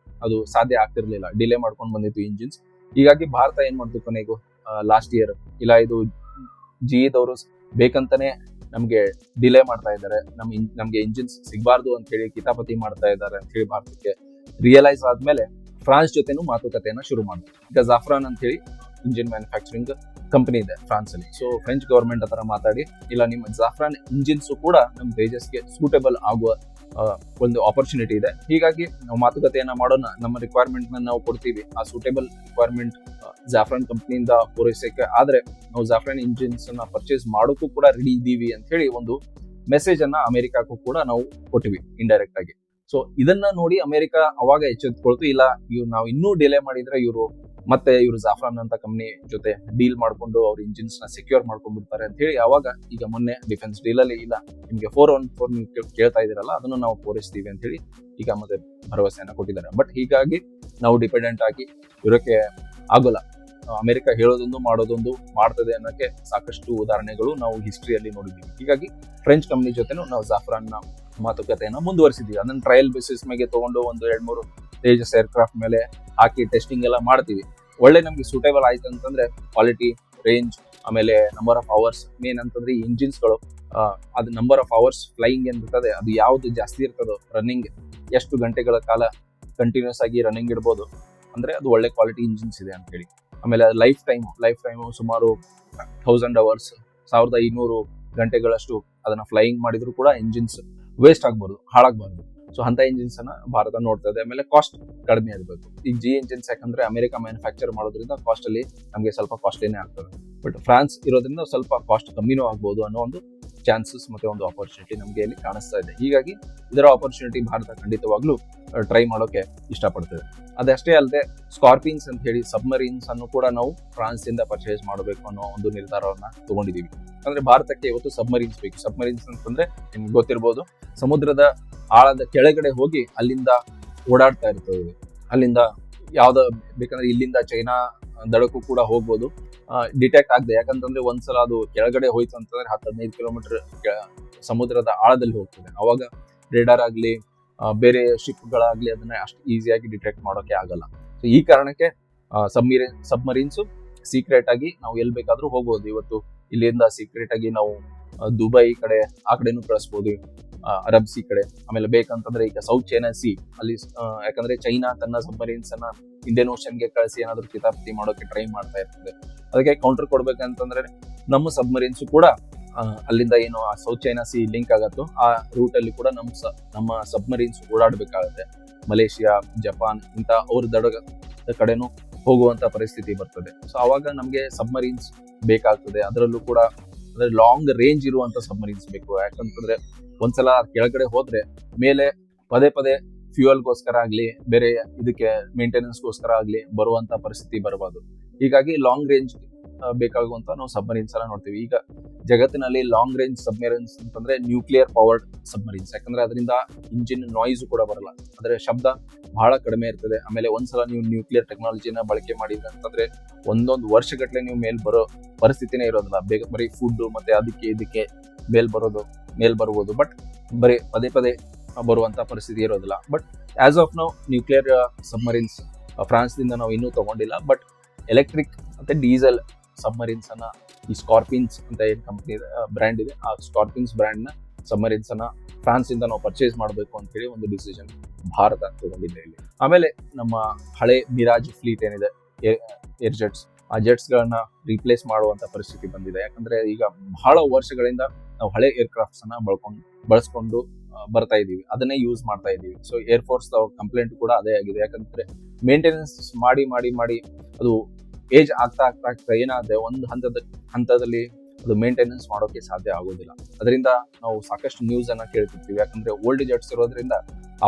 ಅದು ಸಾಧ್ಯ ಆಗ್ತಿರ್ಲಿಲ್ಲ, ಡಿಲೇ ಮಾಡ್ಕೊಂಡು ಬಂದಿತ್ತು ಇಂಜಿನ್ಸ್. ಹೀಗಾಗಿ ಭಾರತ ಏನ್ ಮಾಡ್ತು ಕೊನೆಗೂ ಲಾಸ್ಟ್ ಇಯರ್, ಇಲ್ಲ ಇದು GE ದವರು ಬೇಕಂತಾನೆ ನಮ್ಗೆ ಡಿಲೇ ಮಾಡ್ತಾ ಇದ್ದಾರೆ, ನಮ್ಗೆ ಇಂಜಿನ್ಸ್ ಸಿಗಬಾರ್ದು ಅಂತ ಹೇಳಿ ಕಿತಾಪತಿ ಮಾಡ್ತಾ ಇದ್ದಾರೆ ಅಂತ ಹೇಳಿ ಭಾರತಕ್ಕೆ ರಿಯಲೈಸ್ ಆದ್ಮೇಲೆ ಫ್ರಾನ್ಸ್ ಜೊತೆನೂ ಮಾತುಕತೆಯನ್ನ ಶುರು ಮಾಡಿದ್ರು. ಈಗ ಜಾಫ್ರಾನ್ ಅಂತ ಹೇಳಿ ಇಂಜಿನ್ ಮ್ಯಾನುಫ್ಯಾಕ್ಚರಿಂಗ್ ಕಂಪನಿ ಇದೆ ಫ್ರಾನ್ಸ್ ಅಲ್ಲಿ. ಸೊ ಫ್ರೆಂಚ್ ಗವರ್ಮೆಂಟ್ ಹತ್ರ ಮಾತಾಡಿ, ಇಲ್ಲ ನಿಮ್ಮ ಜಾಫ್ರಾನ್ ಇಂಜಿನ್ಸ್ ಕೂಡ ನಮ್ಮ ತೇಜಸ್ಗೆ ಸೂಟೇಬಲ್ ಆಗುವ ಒಂದು ಆಪರ್ಚುನಿಟಿ ಇದೆ, ಹೀಗಾಗಿ ನಾವು ಮಾತುಕತೆಯನ್ನ ಮಾಡೋಣ, ನಮ್ಮ ರಿಕ್ವೈರ್ಮೆಂಟ್ ನಾವು ಕೊಡ್ತೀವಿ, ಆ ಸೂಟೇಬಲ್ ರಿಕ್ವೈರ್ಮೆಂಟ್ ಜಾಫ್ರಾನ್ ಕಂಪ್ನಿಯಿಂದ ಪೂರೈಸಕ್ಕೆ ಆದ್ರೆ ನಾವು ಜಾಫ್ರಾನ್ ಇಂಜಿನ್ಸ್ ಅನ್ನ ಪರ್ಚೇಸ್ ಮಾಡೋಕ್ಕೂ ಕೂಡ ರೆಡಿ ಇದ್ದೀವಿ ಅಂತ ಹೇಳಿ ಒಂದು ಮೆಸೇಜ್ ಅನ್ನ ಅಮೆರಿಕಕ್ಕೂ ಕೂಡ ನಾವು ಕೊಟ್ಟಿವಿ ಇಂಡೈರೆಕ್ಟ್ ಆಗಿ. ಸೊ ಇದನ್ನ ನೋಡಿ ಅಮೆರಿಕ ಅವಾಗ ಎಚ್ಚೆತ್ಕೊಳ್ತು, ಇಲ್ಲ ನಾವು ಇನ್ನೂ ಡಿಲೇ ಮಾಡಿದ್ರೆ ಇವರು ಜಾಫ್ರಾನ್ ಅಂತ ಕಂಪ್ನಿ ಜೊತೆ ಡೀಲ್ ಮಾಡ್ಕೊಂಡು ಅವ್ರ ಇಂಜಿನ್ಸ್ ನ ಸೆಕ್ಯೂರ್ ಮಾಡ್ಕೊಂಡ್ಬಿಡ್ತಾರೆ ಅಂತ ಹೇಳಿ ಅವಾಗ ಈಗ ಮೊನ್ನೆ ಡಿಫೆನ್ಸ್ ಡೀಲ್ ಅಲ್ಲಿ, ಇಲ್ಲ ನಿಮ್ಗೆ 414 ನೀವು ಕೇಳ್ತಾ ಇದೀರಲ್ಲ ಅದನ್ನು ನಾವು ಪೂರೈಸ್ತೀವಿ ಅಂತ ಹೇಳಿ ಈಗ ಮತ್ತೆ ಭರವಸೆಯನ್ನ ಕೊಟ್ಟಿದ್ದಾರೆ. ಬಟ್ ಹೀಗಾಗಿ ನಾವು ಡಿಪೆಂಡೆಂಟ್ ಆಗಿ ಇರೋಕೆ ಆಗೋಲ್ಲ. ಅಮೆರಿಕ ಹೇಳೋದೊಂದು ಮಾಡೋದೊಂದು ಮಾಡ್ತದೆ ಅನ್ನೋಕೆ ಸಾಕಷ್ಟು ಉದಾಹರಣೆಗಳು ನಾವು ಹಿಸ್ಟ್ರಿಯಲ್ಲಿ ನೋಡಿದ್ದೀವಿ. ಹೀಗಾಗಿ ಫ್ರೆಂಚ್ ಕಂಪ್ನಿ ಜೊತೆನೂ ನಾವು ಜಾಫ್ರಾನ್ ನ ಮಾತುಕತೆಯನ್ನ ಮುಂದುವರಿಸಿದ್ವಿ. ಅದನ್ನ ಟ್ರಯಲ್ ಬೇಸಿಸ್ ಮೇಲೆ ತಗೊಂಡು ಒಂದು 2-3 ತೇಜಸ್ ಏರ್ಕ್ರಾಫ್ಟ್ ಮೇಲೆ ಹಾಕಿ ಟೆಸ್ಟಿಂಗ್ ಎಲ್ಲ ಮಾಡ್ತೀವಿ. ಒಳ್ಳೆ ನಮ್ಗೆ ಸೂಟೇಬಲ್ ಆಯ್ತು ಅಂತಂದ್ರೆ ಕ್ವಾಲಿಟಿ, ರೇಂಜ್, ಆಮೇಲೆ ನಂಬರ್ ಆಫ್ ಅವರ್ಸ್, ಮೇನ್ ಅಂತಂದ್ರೆ ಈ ಇಂಜಿನ್ಸ್ಗಳು ಅದು ನಂಬರ್ ಆಫ್ ಅವರ್ಸ್ ಫ್ಲೈಯಿಂಗ್ ಏನಿರ್ತದೆ ಅದು ಯಾವ್ದು ಜಾಸ್ತಿ ಇರ್ತದೋ, ರನ್ನಿಂಗ್ ಎಷ್ಟು ಗಂಟೆಗಳ ಕಾಲ ಕಂಟಿನ್ಯೂಸ್ ಆಗಿ ರನ್ನಿಂಗ್ ಇಡ್ಬೋದು ಅಂದ್ರೆ ಅದು ಒಳ್ಳೆ ಕ್ವಾಲಿಟಿ ಇಂಜಿನ್ಸ್ ಇದೆ ಅಂತ ಹೇಳಿ. ಆಮೇಲೆ ಲೈಫ್ ಟೈಮು ಸುಮಾರು 1000 ಅವರ್ಸ್, 1200 ಗಂಟೆಗಳಷ್ಟು ಅದನ್ನ ಫ್ಲೈಯಿಂಗ್ ಮಾಡಿದ್ರು ಕೂಡ ಇಂಜಿನ್ಸ್ ವೇಸ್ಟ್ ಆಗ್ಬಾರ್ದು, ಹಾಳಾಗಬಾರ್ದು. ಸೊ ಅಂತ ಇಂಜಿನ್ಸ್ ಅನ್ನ ಭಾರತ ನೋಡ್ತಾ ಇದೆ. ಆಮೇಲೆ ಕಾಸ್ಟ್ ಕಡಿಮೆ ಇರಬೇಕು. ಈಗ GE ಇಂಜಿನ್ಸ್ ಯಾಕಂದ್ರೆ ಅಮೆರಿಕ ಮ್ಯಾನುಫ್ಯಾಕ್ಚರ್ ಮಾಡೋದ್ರಿಂದ ಕಾಸ್ಟ್ ಅಲ್ಲಿ ನಮಗೆ ಸ್ವಲ್ಪ ಕಾಸ್ಟ್ಲಿನೇ ಆಗ್ತದೆ. ಬಟ್ ಫ್ರಾನ್ಸ್ ಇರೋದ್ರಿಂದ ಸ್ವಲ್ಪ ಕಾಸ್ಟ್ ಕಮ್ಮಿನೂ ಆಗ್ಬೋದು ಅನ್ನೋ ಒಂದು ಚಾನ್ಸಸ್ ಮತ್ತೆ ಒಂದು ಆಪರ್ಚುನಿಟಿ ನಮಗೆ ಇಲ್ಲಿ ಕಾಣಿಸ್ತಾ ಇದೆ. ಹೀಗಾಗಿ ಇದರ ಆಪರ್ಚುನಿಟಿ ಭಾರತ ಖಂಡಿತವಾಗ್ಲೂ ಟ್ರೈ ಮಾಡೋಕೆ ಇಷ್ಟಪಡ್ತದೆ. ಅದಷ್ಟೇ ಅಲ್ಲದೆ ಸ್ಕಾರ್ಪಿಯನ್ಸ್ ಅಂತ ಹೇಳಿ ಸಬ್ಮರೀನ್ಸ್ ಅನ್ನು ಕೂಡ ನಾವು ಫ್ರಾನ್ಸ್ ಇಂದ ಪರ್ಚೇಸ್ ಮಾಡಬೇಕು ಅನ್ನೋ ಒಂದು ನಿರ್ಧಾರವನ್ನ ತಗೊಂಡಿದೀವಿ. ಅಂದ್ರೆ ಭಾರತಕ್ಕೆ ಇವತ್ತು ಸಬ್ಮರೀನ್ಸ್ ಬೇಕು. ಸಬ್ಮರೀನ್ಸ್ ಅಂತಂದ್ರೆ ನಿಮ್ಗೆ ಗೊತ್ತಿರ್ಬೋದು, ಸಮುದ್ರದ ಆಳದ ಕೆಳಗಡೆ ಹೋಗಿ ಅಲ್ಲಿಂದ ಓಡಾಡ್ತಾ ಇರ್ತದೆ. ಅಲ್ಲಿಂದ ಯಾವ್ದ ಬೇಕಂದ್ರೆ ಇಲ್ಲಿಂದ ಚೈನಾ ದಡಕ್ಕೂ ಕೂಡ ಹೋಗ್ಬೋದು ಡಿಟೆಕ್ಟ್ ಆಗದೆ. ಯಾಕಂತಂದ್ರೆ ಒಂದ್ಸಲ ಅದು ಕೆಳಗಡೆ ಹೋಯ್ತು ಅಂತಂದ್ರೆ 10-15 ಕಿಲೋಮೀಟರ್ ಸಮುದ್ರದ ಆಳದಲ್ಲಿ ಹೋಗ್ತದೆ. ಅವಾಗ ರೇಡಾರ್ ಆಗ್ಲಿ ಬೇರೆ ಶಿಪ್ಗಳಾಗ್ಲಿ ಅದನ್ನ ಅಷ್ಟು ಈಸಿಯಾಗಿ ಡಿಟೆಕ್ಟ್ ಮಾಡೋಕೆ ಆಗಲ್ಲ. ಸೊ ಈ ಕಾರಣಕ್ಕೆ ಸಬ್ಮರೀನ್ಸ್ ಸೀಕ್ರೆಟ್ ಆಗಿ ನಾವು ಎಲ್ಲಿ ಬೇಕಾದ್ರೂ ಹೋಗ್ಬೋದು. ಇವತ್ತು ಇಲ್ಲಿಂದ ಸೀಕ್ರೆಟ್ ಆಗಿ ನಾವು ದುಬೈ ಕಡೆ ಆ ಕಡೆನೂ ಕಳಿಸ್ಬೋದು, ಅರಬ್ ಸಿ ಕಡೆ. ಆಮೇಲೆ ಬೇಕಂತಂದ್ರೆ ಈಗ ಸೌತ್ ಚೈನಾ ಸಿ ಅಲ್ಲಿ, ಯಾಕಂದ್ರೆ ಚೈನಾ ತನ್ನ ಸಬ್ಮರೀನ್ಸ್ ಅನ್ನ ಇಂಡಿಯನ್ ಓಷನ್ ಗೆ ಕಳಿಸಿ ಏನಾದ್ರು ಕಿತಾಪತಿ ಮಾಡೋಕೆ ಟ್ರೈ ಮಾಡ್ತಾ ಇರ್ತದೆ. ಅದಕ್ಕೆ ಕೌಂಟರ್ ಕೊಡ್ಬೇಕಂತಂದ್ರೆ ನಮ್ಮ ಸಬ್ಮರೀನ್ಸ್ ಕೂಡ ಅಲ್ಲಿಂದ ಏನು ಆ ಸೌತ್ ಚೈನಾ ಸಿ ಲಿಂಕ್ ಆಗತ್ತೋ ಆ ರೂಟ್ ಅಲ್ಲಿ ಕೂಡ ನಮ್ಮ ಸಬ್ಮರೀನ್ಸ್ ಓಡಾಡ್ಬೇಕಾಗತ್ತೆ. ಮಲೇಷಿಯಾ, ಜಪಾನ್ ಇಂತ ಅವ್ರ ದಡದ ಕಡೆನೂ ಹೋಗುವಂತ ಪರಿಸ್ಥಿತಿ ಬರ್ತದೆ. ಸೊ ಅವಾಗ ನಮ್ಗೆ ಸಬ್ಮರೀನ್ಸ್ ಬೇಕಾಗ್ತದೆ. ಅದರಲ್ಲೂ ಕೂಡ ಅಂದ್ರೆ ಲಾಂಗ್ ರೇಂಜ್ ಇರುವಂತ ಸಬ್ಮರೀನ್ಸ್ ಬೇಕು. ಯಾಕಂತಂದ್ರೆ ಒಂದ್ಸಲ ಕೆಳಗಡೆ ಹೋದ್ರೆ ಮೇಲೆ ಪದೇ ಫ್ಯೂಯಲ್ಗೋಸ್ಕರ ಆಗ್ಲಿ ಬೇರೆ ಇದಕ್ಕೆ ಮೇಂಟೆನೆನ್ಸ್ಗೋಸ್ಕರ ಆಗ್ಲಿ ಬರುವಂತ ಪರಿಸ್ಥಿತಿ ಬರಬಾರ್ದು. ಹೀಗಾಗಿ ಲಾಂಗ್ ರೇಂಜ್ ಬೇಕಾಗುವಂತ ನಾವು ಸಬ್ಮರೀನ್ಸ್ ಎಲ್ಲ ನೋಡ್ತೀವಿ. ಈಗ ಜಗತ್ತಿನಲ್ಲಿ ಲಾಂಗ್ ರೇಂಜ್ ಸಬ್ಮರೀನ್ಸ್ ಅಂತಂದ್ರೆ ನ್ಯೂಕ್ಲಿಯರ್ ಪವರ್ಡ್ ಸಬ್ಮರೀನ್ಸ್. ಯಾಕಂದ್ರೆ ಅದರಿಂದ ಇಂಜಿನ್ ನಾಯ್ಸ್ ಕೂಡ ಬರಲ್ಲ, ಅಂದ್ರೆ ಶಬ್ದ ಬಹಳ ಕಡಿಮೆ ಇರ್ತದೆ. ಆಮೇಲೆ ಒಂದ್ಸಲ ನೀವು ನ್ಯೂಕ್ಲಿಯರ್ ಟೆಕ್ನಾಲಜಿನ ಬಳಕೆ ಮಾಡಿದ್ರೆ ಅಂತಂದ್ರೆ ಒಂದೊಂದು ವರ್ಷಗಟ್ಲೆ ನೀವು ಮೇಲ್ ಬರೋ ಪರಿಸ್ಥಿತಿನೇ ಇರೋದಿಲ್ಲ. ಬರೀ ಫುಡ್ ಮತ್ತೆ ಅದಕ್ಕೆ ಇದಕ್ಕೆ ಮೇಲ್ ಬರ್ಬೋದು, ಬಟ್ ಬರೀ ಪದೇ ಬರುವಂತ ಪರಿಸ್ಥಿತಿ ಇರೋದಿಲ್ಲ. But as of now nuclear submarines France ದಿಂದ ನಾವು ಇನ್ನೂ ತಗೊಂಡಿಲ್ಲ. ಬಟ್ ಎಲೆಕ್ಟ್ರಿಕ್ ಮತ್ತೆ ಡೀಸೆಲ್ ಸಬ್ಮರೀನ್ಸ್ ಅನ್ನ ಈ ಸ್ಕಾರ್ಪಿಯನ್ಸ್ ಅಂತ ಏನ್ ಕಂಪ್ನಿ ಬ್ರ್ಯಾಂಡ್ ಇದೆ, ಆ ಸ್ಕಾರ್ಪಿಯನ್ಸ್ ಬ್ರ್ಯಾಂಡ್ ನ ಸಬ್ಮರೀನ್ಸ್ ಅನ್ನ ಫ್ರಾನ್ಸ್ ಇಂದ ನಾವು ಪರ್ಚೇಸ್ ಮಾಡಬೇಕು ಅಂತ ಹೇಳಿ ಒಂದು ಡಿಸಿಷನ್ ಭಾರತ ತಗೊಂಡಿದೆ ಇಲ್ಲಿ. ಆಮೇಲೆ ನಮ್ಮ ಹಳೆ ಮಿರಾಜ್ ಫ್ಲೀಟ್ ಏನಿದೆ ಏರ್ ಜೆಟ್ಸ್, ಆ ಜೆಟ್ಸ್ ಗಳನ್ನ ರೀಪ್ಲೇಸ್ ಮಾಡುವಂತ ಪರಿಸ್ಥಿತಿ ಬಂದಿದೆ. ಯಾಕಂದ್ರೆ ಈಗ ಬಹಳ ವರ್ಷಗಳಿಂದ ನಾವು ಹಳೆ ಏರ್ಕ್ರಾಫ್ಟ್ಸ್ ಅನ್ನ ಬಳಸ್ಕೊಂಡು ಬರ್ತಾ ಇದೀವಿ, ಅದನ್ನೇ ಯೂಸ್ ಮಾಡ್ತಾ ಇದೀವಿ. ಸೊ ಏರ್ ಫೋರ್ಸ್ ಕಂಪ್ಲೇಂಟ್ ಕೂಡ ಅದೇ ಆಗಿದೆ. ಯಾಕಂದ್ರೆ ಮೇಂಟೆನೆನ್ಸ್ ಮಾಡಿ ಅದು ಏಜ್ ಆಗ್ತಾ ಏನಾದ್ರೆ ಒಂದು ಹಂತದಲ್ಲಿ ಅದು ಮೇಂಟೆನೆನ್ಸ್ ಮಾಡೋಕೆ ಸಾಧ್ಯ ಆಗೋದಿಲ್ಲ. ಅದರಿಂದ ನಾವು ಸಾಕಷ್ಟು ನ್ಯೂಸ್ ಅನ್ನ ಕೇಳ್ತಿರ್ತೀವಿ. ಯಾಕಂದ್ರೆ ಓಲ್ಡ್ ಜೆಟ್ಸ್ ಇರೋದ್ರಿಂದ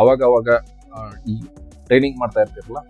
ಅವಾಗ ಈ ಟ್ರೈನಿಂಗ್ ಮಾಡ್ತಾ ಇರ್ತಿರಲ್ಲ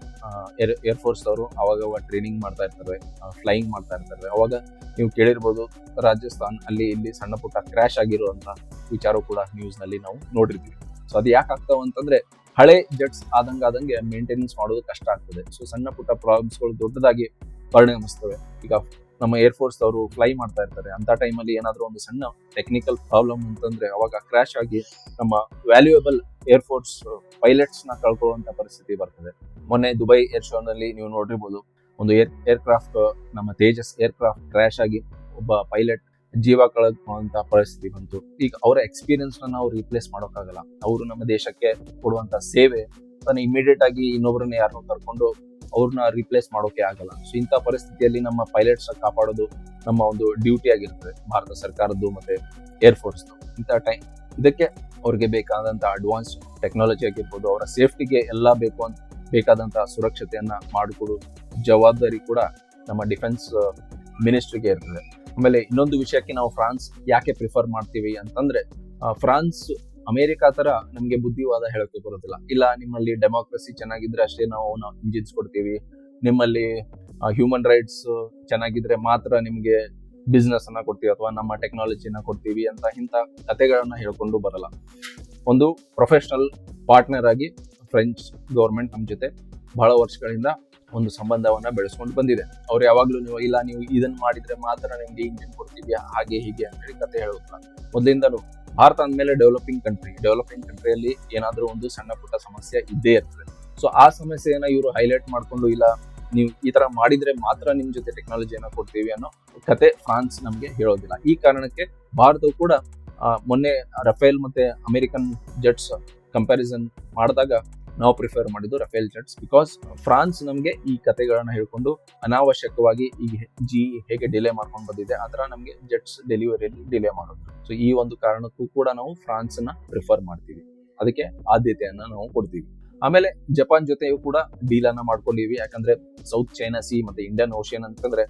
ಏರ್ ಫೋರ್ಸ್ ಅವರು, ಅವಾಗ ಟ್ರೈನಿಂಗ್ ಮಾಡ್ತಾ ಇರ್ತಾರೆ, ಫ್ಲೈಯಿಂಗ್ ಮಾಡ್ತಾ ಇರ್ತಾರೆ. ಅವಾಗ ನೀವು ಕೇಳಿರ್ಬೋದು ರಾಜಸ್ಥಾನ್ ಅಲ್ಲಿ ಇಲ್ಲಿ ಸಣ್ಣ ಪುಟ್ಟ ಕ್ರ್ಯಾಶ್ ಆಗಿರುವಂತ ವಿಚಾರ ಕೂಡ ನ್ಯೂಸ್ ನಲ್ಲಿ ನಾವು ನೋಡಿರ್ತೀವಿ. ಸೊ ಅದು ಯಾಕೆ ಆಗ್ತಾವ ಅಂತಂದ್ರೆ ಹಳೆ ಜೆಟ್ಸ್ ಆದಂಗೆ ಮೇಂಟೆನೆನ್ಸ್ ಮಾಡೋದು ಕಷ್ಟ ಆಗ್ತದೆ. ಸೊ ಸಣ್ಣ ಪುಟ್ಟ ಪ್ರಾಬ್ಲಮ್ಸ್ಗಳು ದೊಡ್ಡದಾಗಿ ಪರಿಣಮಿಸ್ತವೆ. ಈಗ ನಮ್ಮ ಏರ್ಫೋರ್ಸ್ ಅವರು ಫ್ಲೈ ಮಾಡ್ತಾ ಇರ್ತಾರೆ, ಅಂತ ಟೈಮಲ್ಲಿ ಏನಾದರೂ ಒಂದು ಸಣ್ಣ ಟೆಕ್ನಿಕಲ್ ಪ್ರಾಬ್ಲಮ್ ಅಂತಂದ್ರೆ ಅವಾಗ ಕ್ರಾಶ್ ಆಗಿ ನಮ್ಮ ವ್ಯಾಲ್ಯೂಯಬಲ್ ಏರ್ಫೋರ್ಸ್ ಪೈಲಟ್ಸ್ ನ ಕಳ್ಕೊಳ್ಳುವಂತ ಪರಿಸ್ಥಿತಿ ಬರ್ತದೆ. ಮೊನ್ನೆ ದುಬೈ ಏರ್ ಶೋ ನಲ್ಲಿ ನೀವು ನೋಡಿರ್ಬೋದು, ಒಂದು ಏರ್ಕ್ರಾಫ್ಟ್ ನಮ್ಮ ತೇಜಸ್ ಏರ್ಕ್ರಾಫ್ಟ್ ಕ್ರಾಶ್ ಆಗಿ ಒಬ್ಬ ಪೈಲಟ್ ಜೀವ ಕಳೆದುಕೊಳ್ಳುವಂತ ಪರಿಸ್ಥಿತಿ ಬಂತು. ಈಗ ಅವರ ಎಕ್ಸ್ಪೀರಿಯನ್ಸ್ ನಾವು ರೀಪ್ಲೇಸ್ ಮಾಡೋಕ್ಕಾಗಲ್ಲ. ಅವರು ನಮ್ಮ ದೇಶಕ್ಕೆ ಕೊಡುವಂತ ಸೇವೆ ತಾನು ಇಮಿಡಿಯೇಟ್ ಆಗಿ ಇನ್ನೊಬ್ಬರನ್ನ ಯಾರನ್ನೂ ಕರ್ಕೊಂಡು ಅವ್ರನ್ನ ರೀಪ್ಲೇಸ್ ಮಾಡೋಕೆ ಆಗಲ್ಲ. ಸೊ ಇಂಥ ಪರಿಸ್ಥಿತಿಯಲ್ಲಿ ನಮ್ಮ ಪೈಲಟ್ಸ್ ಕಾಪಾಡೋದು ನಮ್ಮ ಒಂದು ಡ್ಯೂಟಿ ಆಗಿರ್ತದೆ, ಭಾರತ ಸರ್ಕಾರದ್ದು ಮತ್ತೆ ಏರ್ಫೋರ್ಸ್. ಇಂಥ ಟೈಮ್ ಇದಕ್ಕೆ ಅವ್ರಿಗೆ ಬೇಕಾದಂತ ಅಡ್ವಾನ್ಸ್ ಟೆಕ್ನಾಲಜಿ ಆಗಿರ್ಬೋದು, ಅವರ ಸೇಫ್ಟಿಗೆ ಎಲ್ಲ ಬೇಕಾದಂತ ಸುರಕ್ಷತೆಯನ್ನ ಮಾಡಿಕೊಡೋ ಜವಾಬ್ದಾರಿ ಕೂಡ ನಮ್ಮ ಡಿಫೆನ್ಸ್ ಮಿನಿಸ್ಟ್ರಿಗೆ ಇರ್ತದೆ. ಆಮೇಲೆ ಇನ್ನೊಂದು ವಿಷಯಕ್ಕೆ ನಾವು ಫ್ರಾನ್ಸ್ ಯಾಕೆ ಪ್ರಿಫರ್ ಮಾಡ್ತೀವಿ ಅಂತಂದ್ರೆ, ಫ್ರಾನ್ಸ್ ಅಮೆರಿಕಾ ತರ ನಮ್ಗೆ ಬುದ್ಧಿವಾದ ಹೇಳೋಕೆ ಬರೋದಿಲ್ಲ. ಇಲ್ಲ, ನಿಮ್ಮಲ್ಲಿ ಡೆಮೋಕ್ರಸಿ ಚೆನ್ನಾಗಿದ್ರೆ ಅಷ್ಟೇ ನಾವು ಇಂಜಿನ್ಸ್ ಕೊಡ್ತೀವಿ, ನಿಮ್ಮಲ್ಲಿ ಹ್ಯೂಮನ್ ರೈಟ್ಸ್ ಚೆನ್ನಾಗಿದ್ರೆ ಮಾತ್ರ ನಿಮ್ಗೆ ಬಿಸ್ನೆಸ್ ಅನ್ನ ಕೊಡ್ತೀವಿ ಅಥವಾ ನಮ್ಮ ಟೆಕ್ನಾಲಜಿನ ಕೊಡ್ತೀವಿ ಅಂತ ಇಂಥ ಕಥೆಗಳನ್ನ ಹೇಳ್ಕೊಂಡು ಬರಲ್ಲ. ಒಂದು ಪ್ರೊಫೆಷನಲ್ ಪಾರ್ಟ್ನರ್ ಆಗಿ ಫ್ರೆಂಚ್ ಗೌರ್ಮೆಂಟ್ ನಮ್ಮ ಜೊತೆ ಬಹಳ ವರ್ಷಗಳಿಂದ ಒಂದು ಸಂಬಂಧವನ್ನ ಬೆಳೆಸ್ಕೊಂಡು ಬಂದಿದೆ. ಅವ್ರು ಯಾವಾಗ್ಲೂ ನೀವು ಇದನ್ನ ಮಾಡಿದ್ರೆ ಮಾತ್ರ ನಿಮ್ಗೆ ಇಂಜಿನ್ ಕೊಡ್ತೀವಿ ಹಾಗೆ ಹೀಗೆ ಅಂತ ಹೇಳಿ ಕತೆ ಹೇಳುತ್ತಾರೆ. ಮೊದಲಿಂದಲೂ ಭಾರತ ಅಂದ್ಮೇಲೆ ಡೆವಲಪಿಂಗ್ ಕಂಟ್ರಿಯಲ್ಲಿ ಏನಾದ್ರೂ ಒಂದು ಸಣ್ಣ ಪುಟ್ಟ ಸಮಸ್ಯೆ ಇದ್ದೇ ಇರ್ತದೆ. ಸೊ ಆ ಸಮಸ್ಯೆಯನ್ನ ಇವರು ಹೈಲೈಟ್ ಮಾಡ್ಕೊಂಡು, ಇಲ್ಲ ನೀವು ಈ ತರ ಮಾಡಿದ್ರೆ ಮಾತ್ರ ನಿಮ್ ಜೊತೆ ಟೆಕ್ನಾಲಜಿಯನ್ನ ಕೊಡ್ತೀವಿ ಅನ್ನೋ ಕತೆ ಫ್ರಾನ್ಸ್ ನಮ್ಗೆ ಹೇಳೋದಿಲ್ಲ. ಈ ಕಾರಣಕ್ಕೆ ಭಾರತವು ಕೂಡ ಮೊನ್ನೆ ರಫೇಲ್ ಮತ್ತೆ ಅಮೆರಿಕನ್ ಜೆಟ್ಸ್ ಕಂಪ್ಯಾರಿಸನ್ ಮಾಡಿದಾಗ ನಾವು ಪ್ರಿಫರ್ ಮಾಡಿದ್ದು ರಫೇಲ್ ಜೆಟ್ಸ್. ಬಿಕಾಸ್ ಫ್ರಾನ್ಸ್ ನಮ್ಗೆ ಈ ಕತೆಗಳನ್ನ ಹೇಳ್ಕೊಂಡು ಅನಾವಶ್ಯಕವಾಗಿ ಈ ಹೇಗೆ ಡಿಲೇ ಮಾಡ್ಕೊಂಡು ಬಂದಿದೆ ಆತರ ನಮ್ಗೆ ಜೆಟ್ಸ್ ಡೆಲಿವರಿಯಲ್ಲಿ ಡಿಲೇ ಮಾಡೋದು. ಸೊ ಈ ಒಂದು ಕಾರಣಕ್ಕೂ ಕೂಡ ನಾವು ಫ್ರಾನ್ಸ್ ನ ಪ್ರಿಫರ್ ಮಾಡ್ತೀವಿ, ಅದಕ್ಕೆ ಆದ್ಯತೆಯನ್ನ ನಾವು ಕೊಡ್ತೀವಿ. ಆಮೇಲೆ ಜಪಾನ್ ಜೊತೆಯೂ ಕೂಡ ಡೀಲ್ ಅನ್ನ ಮಾಡ್ಕೊಂಡಿವಿ. ಯಾಕಂದ್ರೆ ಸೌತ್ ಚೈನಾ ಸಿ ಮತ್ತೆ ಇಂಡಿಯನ್ ಓಷಿಯನ್ ಅಂತಂದ್ರೆ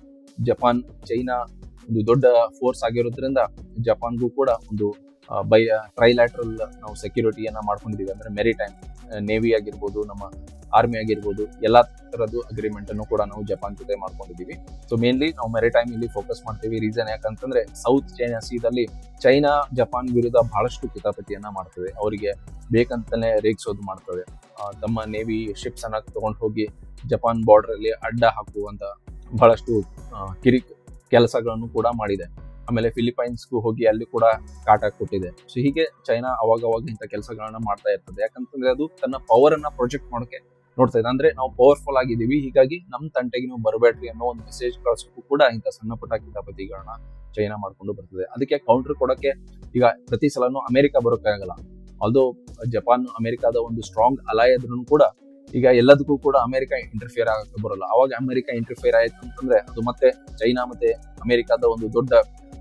ಜಪಾನ್ ಚೈನಾ ಒಂದು ದೊಡ್ಡ ಫೋರ್ಸ್ ಆಗಿರೋದ್ರಿಂದ ಜಪಾನ್ಗೂ ಕೂಡ ಒಂದು ಟ್ರೈಲ್ಯಾಟ್ರಲ್ ನಾವು ಸೆಕ್ಯೂರಿಟಿಯನ್ನ ಮಾಡ್ಕೊಂಡಿದೀವಿ. ಅಂದ್ರೆ ಮೆರಿಟೈಮ್ ನೇವಿ ಆಗಿರ್ಬೋದು, ನಮ್ಮ ಆರ್ಮಿ ಆಗಿರ್ಬೋದು, ಎಲ್ಲಾ ತರದ್ದು ಅಗ್ರಿಮೆಂಟ್ ಅನ್ನು ಕೂಡ ನಾವು ಜಪಾನ್ ಜೊತೆ ಮಾಡ್ಕೊಂಡಿದೀವಿ. ಸೊ ಮೇನ್ಲಿ ನಾವು ಮೆರಿಟೈಮ್ ಇಲ್ಲಿ ಫೋಕಸ್ ಮಾಡ್ತೀವಿ. ರೀಸನ್ ಯಾಕಂತಂದ್ರೆ ಸೌತ್ ಚೈನಾ ಸೀದಲ್ಲಿ ಚೈನಾ ಜಪಾನ್ ವಿರುದ್ಧ ಬಹಳಷ್ಟು ಕಿತಾಪತಿಯನ್ನ ಮಾಡ್ತದೆ, ಅವರಿಗೆ ಬೇಕಂತಾನೆ ರೇಗಿಸೋದು ಮಾಡ್ತದೆ. ತಮ್ಮ ನೇವಿ ಶಿಪ್ಸ್ ಅನ್ನ ತಗೊಂಡು ಹೋಗಿ ಜಪಾನ್ ಬಾರ್ಡರ್ ಅಲ್ಲಿ ಅಡ್ಡ ಹಾಕುವಂತ ಬಹಳಷ್ಟು ಕೆಲಸಗಳನ್ನು ಕೂಡ ಮಾಡಿದೆ. ಆಮೇಲೆ ಫಿಲಿಪೈನ್ಸ್ಗೂ ಹೋಗಿ ಅಲ್ಲಿ ಕೂಡ ಕಾಟ ಕೊಟ್ಟಿದೆ. ಸೊ ಹೀಗೆ ಚೈನಾ ಅವಾಗ ಇಂಥ ಕೆಲಸಗಳನ್ನ ಮಾಡ್ತಾ ಇರ್ತದೆ. ಯಾಕಂತಂದ್ರೆ ಅದು ತನ್ನ ಪವರ್ ಅನ್ನ ಪ್ರೊಜೆಕ್ಟ್ ಮಾಡೋಕೆ ನೋಡ್ತಾ ಇದೆ. ಅಂದ್ರೆ ನಾವು ಪವರ್ಫುಲ್ ಆಗಿದ್ದೀವಿ, ಹೀಗಾಗಿ ನಮ್ ತಂಟೆಗೆ ನೀವು ಬರಬೇಡ್ರಿ ಅನ್ನೋ ಒಂದು ಮೆಸೇಜ್ ಕಳ್ಸೋಕ್ಕೂ ಕೂಡ ಇಂಥ ಸಣ್ಣ ಪುಟ್ಟ ಕಿತಾಪತಿಗಳನ್ನ ಚೈನಾ ಮಾಡ್ಕೊಂಡು ಬರ್ತದೆ. ಅದಕ್ಕೆ ಕೌಂಟರ್ ಕೊಡಕ್ಕೆ ಈಗ ಪ್ರತಿ ಸಲನೂ ಅಮೆರಿಕ ಬರೋಕ್ಕಾಗಲ್ಲ. ಆಲ್ದೋ ಜಪಾನ್ ಅಮೆರಿಕಾದ ಒಂದು ಸ್ಟ್ರಾಂಗ್ ಅಲೈ ಆದ್ರೂ ಕೂಡ ಈಗ ಎಲ್ಲದಕ್ಕೂ ಕೂಡ ಅಮೆರಿಕ ಇಂಟರ್ಫಿಯರ್ ಆಗಕ್ಕೆ ಬರೋಲ್ಲ. ಅವಾಗ ಅಮೆರಿಕ ಇಂಟರ್ಫಿಯರ್ ಆಯ್ತು ಅಂತಂದ್ರೆ ಅದು ಮತ್ತೆ ಚೈನಾ ಮತ್ತೆ ಅಮೆರಿಕಾದ ಒಂದು ದೊಡ್ಡ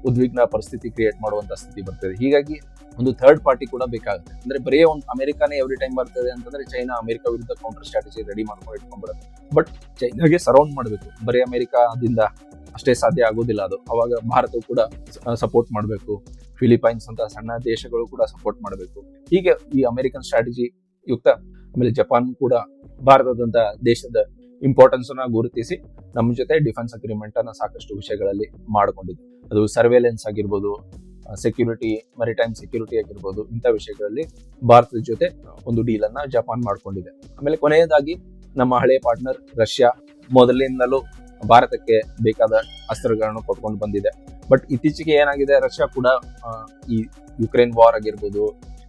ಉದ್ವಿಗ್ನ ಪರಿಸ್ಥಿತಿ ಕ್ರಿಯೇಟ್ ಮಾಡುವಂತ ಸ್ಥಿತಿ ಬರ್ತದೆ. ಹೀಗಾಗಿ ಒಂದು ಥರ್ಡ್ ಪಾರ್ಟಿ ಕೂಡ ಬೇಕಾಗುತ್ತೆ. ಅಂದ್ರೆ ಬರೀ ಒಂದು ಅಮೆರಿಕಾನೇ ಎವ್ರಿ ಟೈಮ್ ಬರ್ತದೆ ಅಂತಂದ್ರೆ ಚೈನಾ ಅಮೆರಿಕ ವಿರುದ್ಧ ಕೌಂಟರ್ ಸ್ಟ್ರಾಟಜಿ ರೆಡಿ ಮಾಡ್ಕೊಂಡು ಇಟ್ಕೊಂಡ್ಬಿಡುತ್ತೆ. ಬಟ್ ಚೈನಾಗೆ ಸರೌಂಡ್ ಮಾಡಬೇಕು, ಬರೀ ಅಮೆರಿಕಾದಿಂದ ಅಷ್ಟೇ ಸಾಧ್ಯ ಆಗೋದಿಲ್ಲ ಅದು. ಅವಾಗ ಭಾರತವು ಕೂಡ ಸಪೋರ್ಟ್ ಮಾಡಬೇಕು, ಫಿಲಿಪೈನ್ಸ್ ಅಂತ ಸಣ್ಣ ದೇಶಗಳು ಕೂಡ ಸಪೋರ್ಟ್ ಮಾಡಬೇಕು. ಹೀಗೆ ಈ ಅಮೆರಿಕನ್ ಸ್ಟ್ರಾಟಜಿ ಯುಕ್ತ ಆಮೇಲೆ ಜಪಾನ್ ಕೂಡ ಭಾರತದಂತ ದೇಶದ ಇಂಪಾರ್ಟೆನ್ಸ್ ಅನ್ನ ಗುರುತಿಸಿ ನಮ್ಮ ಜೊತೆ ಡಿಫೆನ್ಸ್ ಅಗ್ರಿಮೆಂಟ್ ಅನ್ನ ಸಾಕಷ್ಟು ವಿಷಯಗಳಲ್ಲಿ ಮಾಡಿಕೊಂಡಿದೆ. ಅದು ಸರ್ವೇಲೆನ್ಸ್ ಆಗಿರ್ಬೋದು, ಸೆಕ್ಯೂರಿಟಿ, ಮೆರಿಟೈಮ್ ಸೆಕ್ಯೂರಿಟಿ ಆಗಿರ್ಬೋದು, ಇಂಥ ವಿಷಯಗಳಲ್ಲಿ ಭಾರತದ ಜೊತೆ ಒಂದು ಡೀಲ್ ಅನ್ನ ಜಪಾನ್ ಮಾಡ್ಕೊಂಡಿದೆ. ಆಮೇಲೆ ಕೊನೆಯದಾಗಿ ನಮ್ಮ ಹಳೆಯ ಪಾರ್ಟ್ನರ್ ರಷ್ಯಾ ಮೊದಲಿನಿಂದಲೂ ಭಾರತಕ್ಕೆ ಬೇಕಾದ ಅಸ್ತ್ರಗಳನ್ನು ಕೊಟ್ಕೊಂಡು ಬಂದಿದೆ. ಬಟ್ ಇತ್ತೀಚೆಗೆ ಏನಾಗಿದೆ, ರಷ್ಯಾ ಕೂಡ ಈ ಯುಕ್ರೇನ್ ವಾರ್ ಆಗಿರ್ಬೋದು,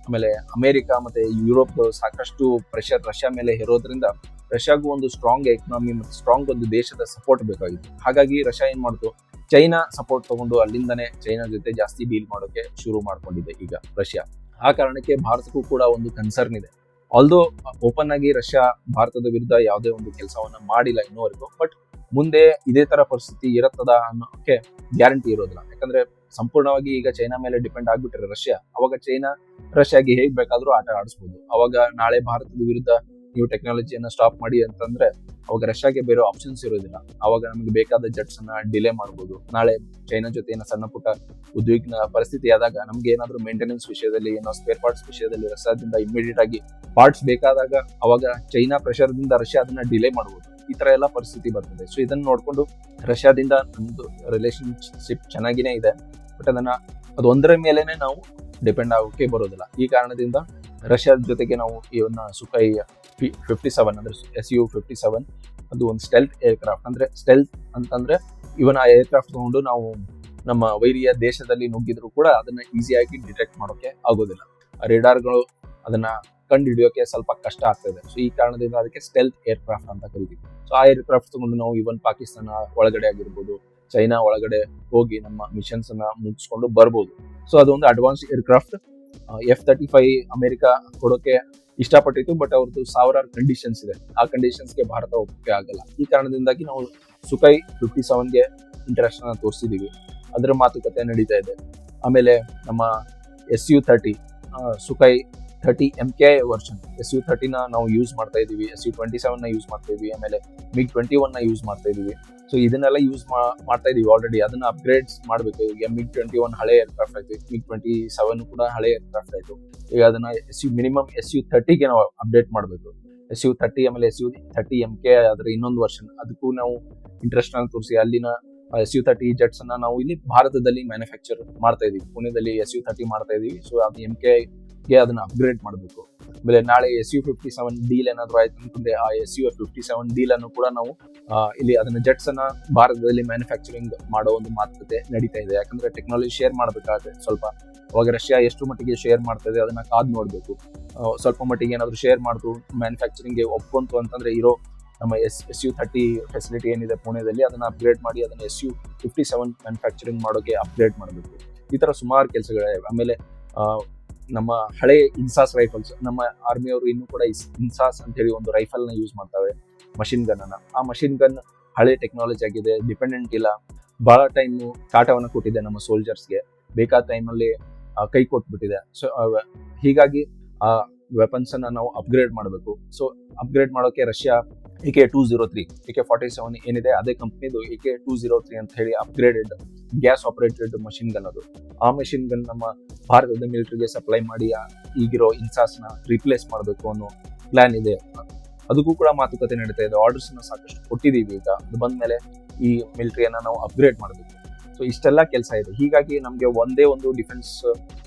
ಆಮೇಲೆ ಅಮೆರಿಕ ಮತ್ತೆ ಯುರೋಪ್ ಸಾಕಷ್ಟು ಪ್ರೆಷರ್ ರಷ್ಯಾ ಮೇಲೆ ಹೇರೋದ್ರಿಂದ ರಷ್ಯಾಗೂ ಒಂದು ಸ್ಟ್ರಾಂಗ್ ಎಕನಾಮಿ ಮತ್ತು ಸ್ಟ್ರಾಂಗ್ ಒಂದು ದೇಶದ ಸಪೋರ್ಟ್ ಬೇಕಾಗಿತ್ತು. ಹಾಗಾಗಿ ರಷ್ಯಾ ಏನ್ ಮಾಡ್ತು, ಚೈನಾ ಸಪೋರ್ಟ್ ತಗೊಂಡು ಅಲ್ಲಿಂದನೇ ಚೈನಾ ಜೊತೆ ಜಾಸ್ತಿ ಡೀಲ್ ಮಾಡೋಕೆ ಶುರು ಮಾಡ್ಕೊಂಡಿದೆ ಈಗ ರಷ್ಯಾ. ಆ ಕಾರಣಕ್ಕೆ ಭಾರತಕ್ಕೂ ಕೂಡ ಒಂದು ಕನ್ಸರ್ನ್ ಇದೆ. ಆಲ್ದೋ ಓಪನ್ ಆಗಿ ರಷ್ಯಾ ಭಾರತದ ವಿರುದ್ಧ ಯಾವುದೇ ಒಂದು ಕೆಲಸವನ್ನ ಮಾಡಿಲ್ಲ ಇನ್ನೂವರೆಗೂ. ಬಟ್ ಮುಂದೆ ಇದೇ ತರ ಪರಿಸ್ಥಿತಿ ಇರುತ್ತದ ಅನ್ನೋಕೆ ಗ್ಯಾರಂಟಿ ಇರೋದಿಲ್ಲ. ಯಾಕಂದ್ರೆ ಸಂಪೂರ್ಣವಾಗಿ ಈಗ ಚೈನಾ ಮೇಲೆ ಡಿಪೆಂಡ್ ಆಗ್ಬಿಟ್ರೆ ರಷ್ಯಾ, ಅವಾಗ ಚೈನಾ ರಷ್ಯಾಗೆ ಹೇಗ್ ಬೇಕಾದ್ರೂ ಆಟ ಆಡಿಸ್ಬೋದು. ಅವಾಗ ನಾಳೆ ಭಾರತದ ವಿರುದ್ಧ ನೀವು ಟೆಕ್ನಾಲಜಿಯನ್ನ ಸ್ಟಾಪ್ ಮಾಡಿ ಅಂತಂದ್ರೆ ಅವಾಗ ರಷ್ಯಾಗೆ ಬೇರೆ ಆಪ್ಷನ್ಸ್ ಇರೋದಿಲ್ಲ. ಅವಾಗ ನಮಗೆ ಬೇಕಾದ ಜೆಟ್ಸ್ ಅನ್ನ ಡಿಲೇ ಮಾಡ್ಬೋದು. ನಾಳೆ ಚೈನಾ ಜೊತೆ ಏನೋ ಸಣ್ಣ ಪುಟ್ಟ ಉದ್ವಿಗ್ನ ಪರಿಸ್ಥಿತಿ ಆದಾಗ ನಮ್ಗೆ ಏನಾದ್ರು ಮೇಂಟೆನೆನ್ಸ್ ವಿಷಯದಲ್ಲಿ, ಏನೋ ಸ್ಪೇರ್ ಪಾರ್ಟ್ಸ್ ವಿಷಯದಲ್ಲಿ ರಷ್ಯಾದಿಂದ ಇಮಿಡಿಯೇಟ್ ಆಗಿ ಪಾರ್ಟ್ಸ್ ಬೇಕಾದಾಗ ಅವಾಗ ಚೈನಾ ಪ್ರೆಷರ್ದಿಂದ ರಷ್ಯಾ ಅದನ್ನ ಡಿಲೇ ಮಾಡ್ಬೋದು. ಈ ತರ ಎಲ್ಲ ಪರಿಸ್ಥಿತಿ ಬರ್ತದೆ. ಸೊ ಇದನ್ನ ನೋಡ್ಕೊಂಡು ರಷ್ಯಾದಿಂದ ನಮ್ದು ರಿಲೇಶನ್ಶಿಪ್ ಚೆನ್ನಾಗಿನೇ ಇದೆ, ಬಟ್ ಅದು ಒಂದರ ಮೇಲೆನೆ ನಾವು ಡಿಪೆಂಡ್ ಆಗೋಕೆ ಬರೋದಿಲ್ಲ. ಈ ಕಾರಣದಿಂದ ರಷ್ಯಾದ ಜೊತೆಗೆ ನಾವು ಇವನ್ನ ಸುಖೈ 57 ಅಂದ್ರೆ SU-57 ಅದು ಒಂದು ಸ್ಟೆಲ್ತ್ ಏರ್ಕ್ರಾಫ್ಟ್. ಅಂದ್ರೆ ಸ್ಟೆಲ್ತ್ ಅಂತಂದ್ರೆ ಇವನ್ ಆ ಏರ್ಕ್ರಾಫ್ಟ್ ತಗೊಂಡು ನಾವು ನಮ್ಮ ವೈರಿಯ ದೇಶದಲ್ಲಿ ನುಗ್ಗಿದ್ರು ಕೂಡ ಅದನ್ನ ಈಸಿಯಾಗಿ ಡಿಟೆಕ್ಟ್ ಮಾಡೋಕೆ ಆಗೋದಿಲ್ಲ. ರೇಡಾರ್ಗಳು ಅದನ್ನ ಕಂಡು ಹಿಡಿಯೋಕೆ ಸ್ವಲ್ಪ ಕಷ್ಟ ಆಗ್ತದೆ. ಸೊ ಈ ಕಾರಣದಿಂದ ಅದಕ್ಕೆ ಸ್ಟೆಲ್ತ್ ಏರ್ಕ್ರಾಫ್ಟ್ ಅಂತ ಕರಿತೀವಿ. ಸೊ ಆ ಏರ್ಕ್ರಾಫ್ಟ್ ತಗೊಂಡು ನಾವು ಇವನ್ ಪಾಕಿಸ್ತಾನ ಒಳಗಡೆ ಆಗಿರ್ಬೋದು, ಚೈನಾ ಒಳಗಡೆ ಹೋಗಿ ನಮ್ಮ ಮಿಷನ್ಸ್ ಅನ್ನ ಮುಗಿಸ್ಕೊಂಡು ಬರ್ಬೋದು. ಸೊ ಅದೊಂದು ಅಡ್ವಾನ್ಸ್ ಏರ್ಕ್ರಾಫ್ಟ್. F-35 ಅಮೆರಿಕ ಕೊಡೋಕೆ ಇಷ್ಟಪಟ್ಟಿತ್ತು, ಬಟ್ ಅವ್ರದ್ದು ಸಾವಿರಾರು ಕಂಡೀಷನ್ಸ್ ಇದೆ. ಆ ಕಂಡೀಷನ್ಸ್ಗೆ ಭಾರತ ಒಪ್ಪಕ್ಕೆ ಆಗಲ್ಲ. ಈ ಕಾರಣದಿಂದಾಗಿ ನಾವು ಸುಖೈ 57ಗೆ ಇಂಟ್ರೆಸ್ಟ್ ಅನ್ನ ತೋರಿಸಿದೀವಿ. ಅದರ ಮಾತುಕತೆ ನಡೀತಾ ಇದೆ. ಆಮೇಲೆ ನಮ್ಮ Su-30 ಸುಖೈ 30 MKI ವರ್ಷನ್ Su-30 ನಾವು ಯೂಸ್ ಮಾಡ್ತಾ ಇದೀವಿ, Su-27 ನ ಯೂಸ್ ಮಾಡ್ತಾ ಇದೀವಿ, ಆಮೇಲೆ MiG-21 ನ ಯೂಸ್ ಮಾಡ್ತಾ ಇದೀವಿ. ಸೊ ಇದನ್ನೆಲ್ಲ ಯೂಸ್ ಮಾಡ್ತಾ ಇದೀವಿ ಆಲ್ರೆಡಿ. ಅದನ್ನ ಅಪ್ಗ್ರೇಡ್ಸ್ ಮಾಡಬೇಕು. ಈಗ MiG-21 ಹಳೆ ಏರ್ಕ್ರಾಫ್ಟ್ ಆಯ್ತು, MiG-27 ಕೂಡ ಹಳೆ ಏರ್ಕ್ರಾಫ್ಟ್ ಆಯ್ತು. ಈಗ ಅದನ್ನ ಮಿನಿಮಮ್ Su-30ಗೆ ನಾವು ಅಪ್ಡೇಟ್ ಮಾಡಬೇಕು. Su-30 ಆಮೇಲೆ Su-30 MKI ಆದ್ರೆ ಇನ್ನೊಂದು ವರ್ಷನ್, ಅದಕ್ಕೂ ನಾವು ಇಂಟ್ರೆಸ್ಟ್ ಅನ್ನು ತೋರಿಸಿ ಅಲ್ಲಿನ Su-30 ಜೆಟ್ಸ್ ಅನ್ನ ನಾವು ಇಲ್ಲಿ ಭಾರತದಲ್ಲಿ ಮ್ಯಾನುಫ್ಯಾಕ್ಚರ್ ಮಾಡ್ತಾ ಇದೀವಿ. ಪುಣೆದಲ್ಲಿ Su-30 ಮಾಡ್ತಾ ಇದೀವಿ. ಸೊ ಅದು MKI ಗೆ ಅದನ್ನ ಅಪ್ಗ್ರೇಡ್ ಮಾಡಬೇಕು. ಆಮೇಲೆ ನಾಳೆ Su-57 ಡೀಲ್ ಏನಾದ್ರು ಆಯ್ತು ಅಂತಂದ್ರೆ ಆ Su-57 ಡೀಲ್ ಅನ್ನು ಕೂಡ ನಾವು ಇಲ್ಲಿ ಅದನ್ನ ಜೆಟ್ಸ್ ಅನ್ನ ಭಾರತದಲ್ಲಿ ಮ್ಯಾನುಫ್ಯಾಕ್ಚರಿಂಗ್ ಮಾಡೋ ಒಂದು ಮಾತುಕತೆ ನಡೀತಾ ಇದೆ. ಯಾಕಂದ್ರೆ ಟೆಕ್ನಾಲಜಿ ಶೇರ್ ಮಾಡಬೇಕಾಗುತ್ತೆ ಸ್ವಲ್ಪ. ಅವಾಗ ರಷ್ಯಾ ಎಷ್ಟು ಮಟ್ಟಿಗೆ ಶೇರ್ ಮಾಡ್ತದೆ ಅದನ್ನ ಕಾದ್ ನೋಡ್ಬೇಕು. ಸ್ವಲ್ಪ ಮಟ್ಟಿಗೆ ಏನಾದ್ರು ಶೇರ್ ಮಾಡ್ತು ಮ್ಯಾನುಫ್ಯಾಕ್ಚರಿಂಗ್ಗೆ ಒಪ್ಕೊಂತು ಅಂತಂದ್ರೆ ಇರೋ ನಮ್ಮ Su-30 ಫೆಸಿಲಿಟಿ ಏನಿದೆ ಪುಣೆದಲ್ಲಿ ಅದನ್ನ ಅಪ್ಗ್ರೇಡ್ ಮಾಡಿ ಅದನ್ನ Su-57 ಮ್ಯಾನುಫ್ಯಾಕ್ಚರಿಂಗ್ ಮಾಡೋಕೆ ಅಪ್ಗ್ರೇಡ್ ಮಾಡಬೇಕು. ಈ ತರ ಸುಮಾರು ಕೆಲಸಗಳಿವೆ. ಆಮೇಲೆ ನಮ್ಮ ಹಳೆ ಇನ್ಸಾಸ್ ರೈಫಲ್ಸ್, ನಮ್ಮ ಆರ್ಮಿಯವರು ಇನ್ನೂ ಕೂಡ ಇನ್ಸಾಸ್ ಅಂತ ಹೇಳಿ ಒಂದು ರೈಫಲ್ ನ ಯೂಸ್ ಮಾಡ್ತಾವೆ, ಮಷಿನ್ ಗನ್ ಅನ್ನ. ಆ ಮಷಿನ್ ಗನ್ ಹಳೆ ಟೆಕ್ನಾಲಜಿ ಆಗಿದೆ, ಡಿಪೆಂಡೆಂಟ್ ಇಲ್ಲ. ಬಹಳ ಟೈಮ್ ಕಾಟವನ್ನ ಕೊಟ್ಟಿದೆ ನಮ್ಮ ಸೋಲ್ಜರ್ಸ್ಗೆ, ಬೇಕಾದ ಟೈಮಲ್ಲಿ ಕೈ ಕೊಟ್ಬಿಟ್ಟಿದೆ. ಸೊ ಹೀಗಾಗಿ ಆ ವೆಪನ್ಸ್ ಅನ್ನ ನಾವು ಅಪ್ಗ್ರೇಡ್ ಮಾಡಬೇಕು. ಸೊ ಅಪ್ಗ್ರೇಡ್ ಮಾಡೋಕೆ ರಷ್ಯಾ AK-203 AK-47 ಏನಿದೆ ಅದೇ ಕಂಪ್ನಿದು AK-203 ಅಂತ ಹೇಳಿ upgraded gas operated machine gun ಅದು. ಆ ಮಷಿನ್ ಗನ್ ನಮ್ಮ ಭಾರತದ ಮಿಲಿಟರಿಗೆ ಸಪ್ಲೈ ಮಾಡಿ ಈಗಿರೋ ಇನ್ಸಾಸ್ ನ ರಿಪ್ಲೇಸ್ ಮಾಡಬೇಕು ಅನ್ನೋ ಪ್ಲಾನ್ ಇದೆ. ಅದಕ್ಕೂ ಕೂಡ ಮಾತುಕತೆ ನಡೀತಾ ಇದೆ. ಆರ್ಡರ್ಸ್ ನ ಸಾಕಷ್ಟು ಕೊಟ್ಟಿದ್ದೀವಿ. ಈಗ ಅದು ಬಂದ್ಮೇಲೆ ಈ ಮಿಲಿಟರಿಯನ್ನ ನಾವು ಅಪ್ಗ್ರೇಡ್ ಮಾಡಬೇಕು. ಸೊ ಇಷ್ಟೆಲ್ಲ ಕೆಲಸ ಇದೆ. ಹೀಗಾಗಿ ನಮ್ಗೆ ಒಂದೇ ಒಂದು ಡಿಫೆನ್ಸ್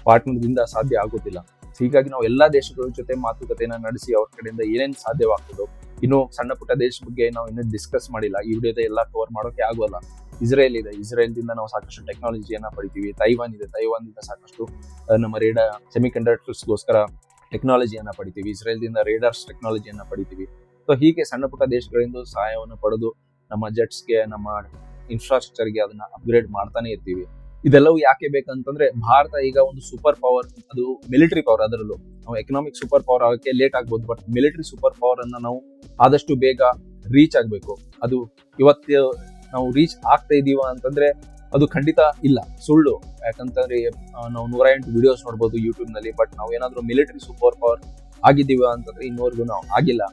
ಪಾರ್ಟ್ನರ್ದಿಂದ ಸಾಧ್ಯ ಆಗೋದಿಲ್ಲ. ಹೀಗಾಗಿ ನಾವು ಎಲ್ಲಾ ದೇಶಗಳ ಜೊತೆ ಮಾತುಕತೆಯನ್ನ ನಡೆಸಿ ಅವ್ರ ಕಡೆಯಿಂದ ಏನೇನು ಸಾಧ್ಯವಾಗ್ತದೋ, ಇನ್ನು ಸಣ್ಣ ಪುಟ್ಟ ದೇಶ ಬಗ್ಗೆ ನಾವು ಇನ್ನೂ ಡಿಸ್ಕಸ್ ಮಾಡಿಲ್ಲ. ಈ ವಿಡಿಯೋದ ಎಲ್ಲ ಕವರ್ ಮಾಡೋಕೆ ಆಗೋಲ್ಲ. ಇಸ್ರೇಲ್ ಇದೆ, ಇಸ್ರೇಲ್ದಿಂದ ನಾವು ಸಾಕಷ್ಟು ಟೆಕ್ನಾಲಜಿಯನ್ನ ಪಡಿತೀವಿ. ತೈವಾನ್ ಇದೆ, ತೈವಾನ್ದಿಂದ ಸಾಕಷ್ಟು ನಮ್ಮ ರೇಡಾರ್ ಸೆಮಿಕಂಡಕ್ಟರ್ಸ್ಗೋಸ್ಕರ ಟೆಕ್ನಾಲಜಿಯನ್ನ ಪಡಿತೀವಿ. ಇಸ್ರೇಲ್ದಿಂದ ರೇಡಾರ್ಸ್ ಟೆಕ್ನಾಲಜಿಯನ್ನ ಪಡಿತೀವಿ. ಸೊ ಹೀಗೆ ಸಣ್ಣ ಪುಟ್ಟ ದೇಶಗಳಿಂದ ಸಹಾಯವನ್ನು ಪಡೆದು ನಮ್ಮ ಜೆಟ್ಸ್ಗೆ, ನಮ್ಮ ಇನ್ಫ್ರಾಸ್ಟ್ರಕ್ಚರ್ಗೆ ಅದನ್ನ ಅಪ್ಗ್ರೇಡ್ ಮಾಡ್ತಾನೆ ಇರ್ತೀವಿ. ಇದೆಲ್ಲವೂ ಯಾಕೆ ಬೇಕಂತಂದ್ರೆ ಭಾರತ ಈಗ ಒಂದು ಸೂಪರ್ ಪವರ್, ಅದು ಮಿಲಿಟರಿ ಪವರ್. ಅದರಲ್ಲೂ ನಾವು ಎಕನಾಮಿಕ್ ಸೂಪರ್ ಪವರ್ ಆಗಕ್ಕೆ ಲೇಟ್ ಆಗ್ಬೋದು, ಬಟ್ ಮಿಲಿಟರಿ ಸೂಪರ್ ಪವರ್ ಅನ್ನ ನಾವು ಆದಷ್ಟು ಬೇಗ ರೀಚ್ ಆಗ್ಬೇಕು. ಅದು ಇವತ್ತು ನಾವು ರೀಚ್ ಆಗ್ತಾ ಇದೀವ ಅಂತಂದ್ರೆ ಅದು ಖಂಡಿತ ಇಲ್ಲ, ಸುಳ್ಳು. ಯಾಕಂತಂದ್ರೆ ನಾವು 108 ವಿಡಿಯೋಸ್ ನೋಡ್ಬೋದು ಯೂಟ್ಯೂಬ್ ನಲ್ಲಿ, ಬಟ್ ನಾವು ಏನಾದ್ರು ಮಿಲಿಟರಿ ಸೂಪರ್ ಪವರ್ ಆಗಿದ್ದೀವ ಅಂತಂದ್ರೆ ಇನ್ನೂವರೆಗೂ ನಾವು ಆಗಿಲ್ಲ.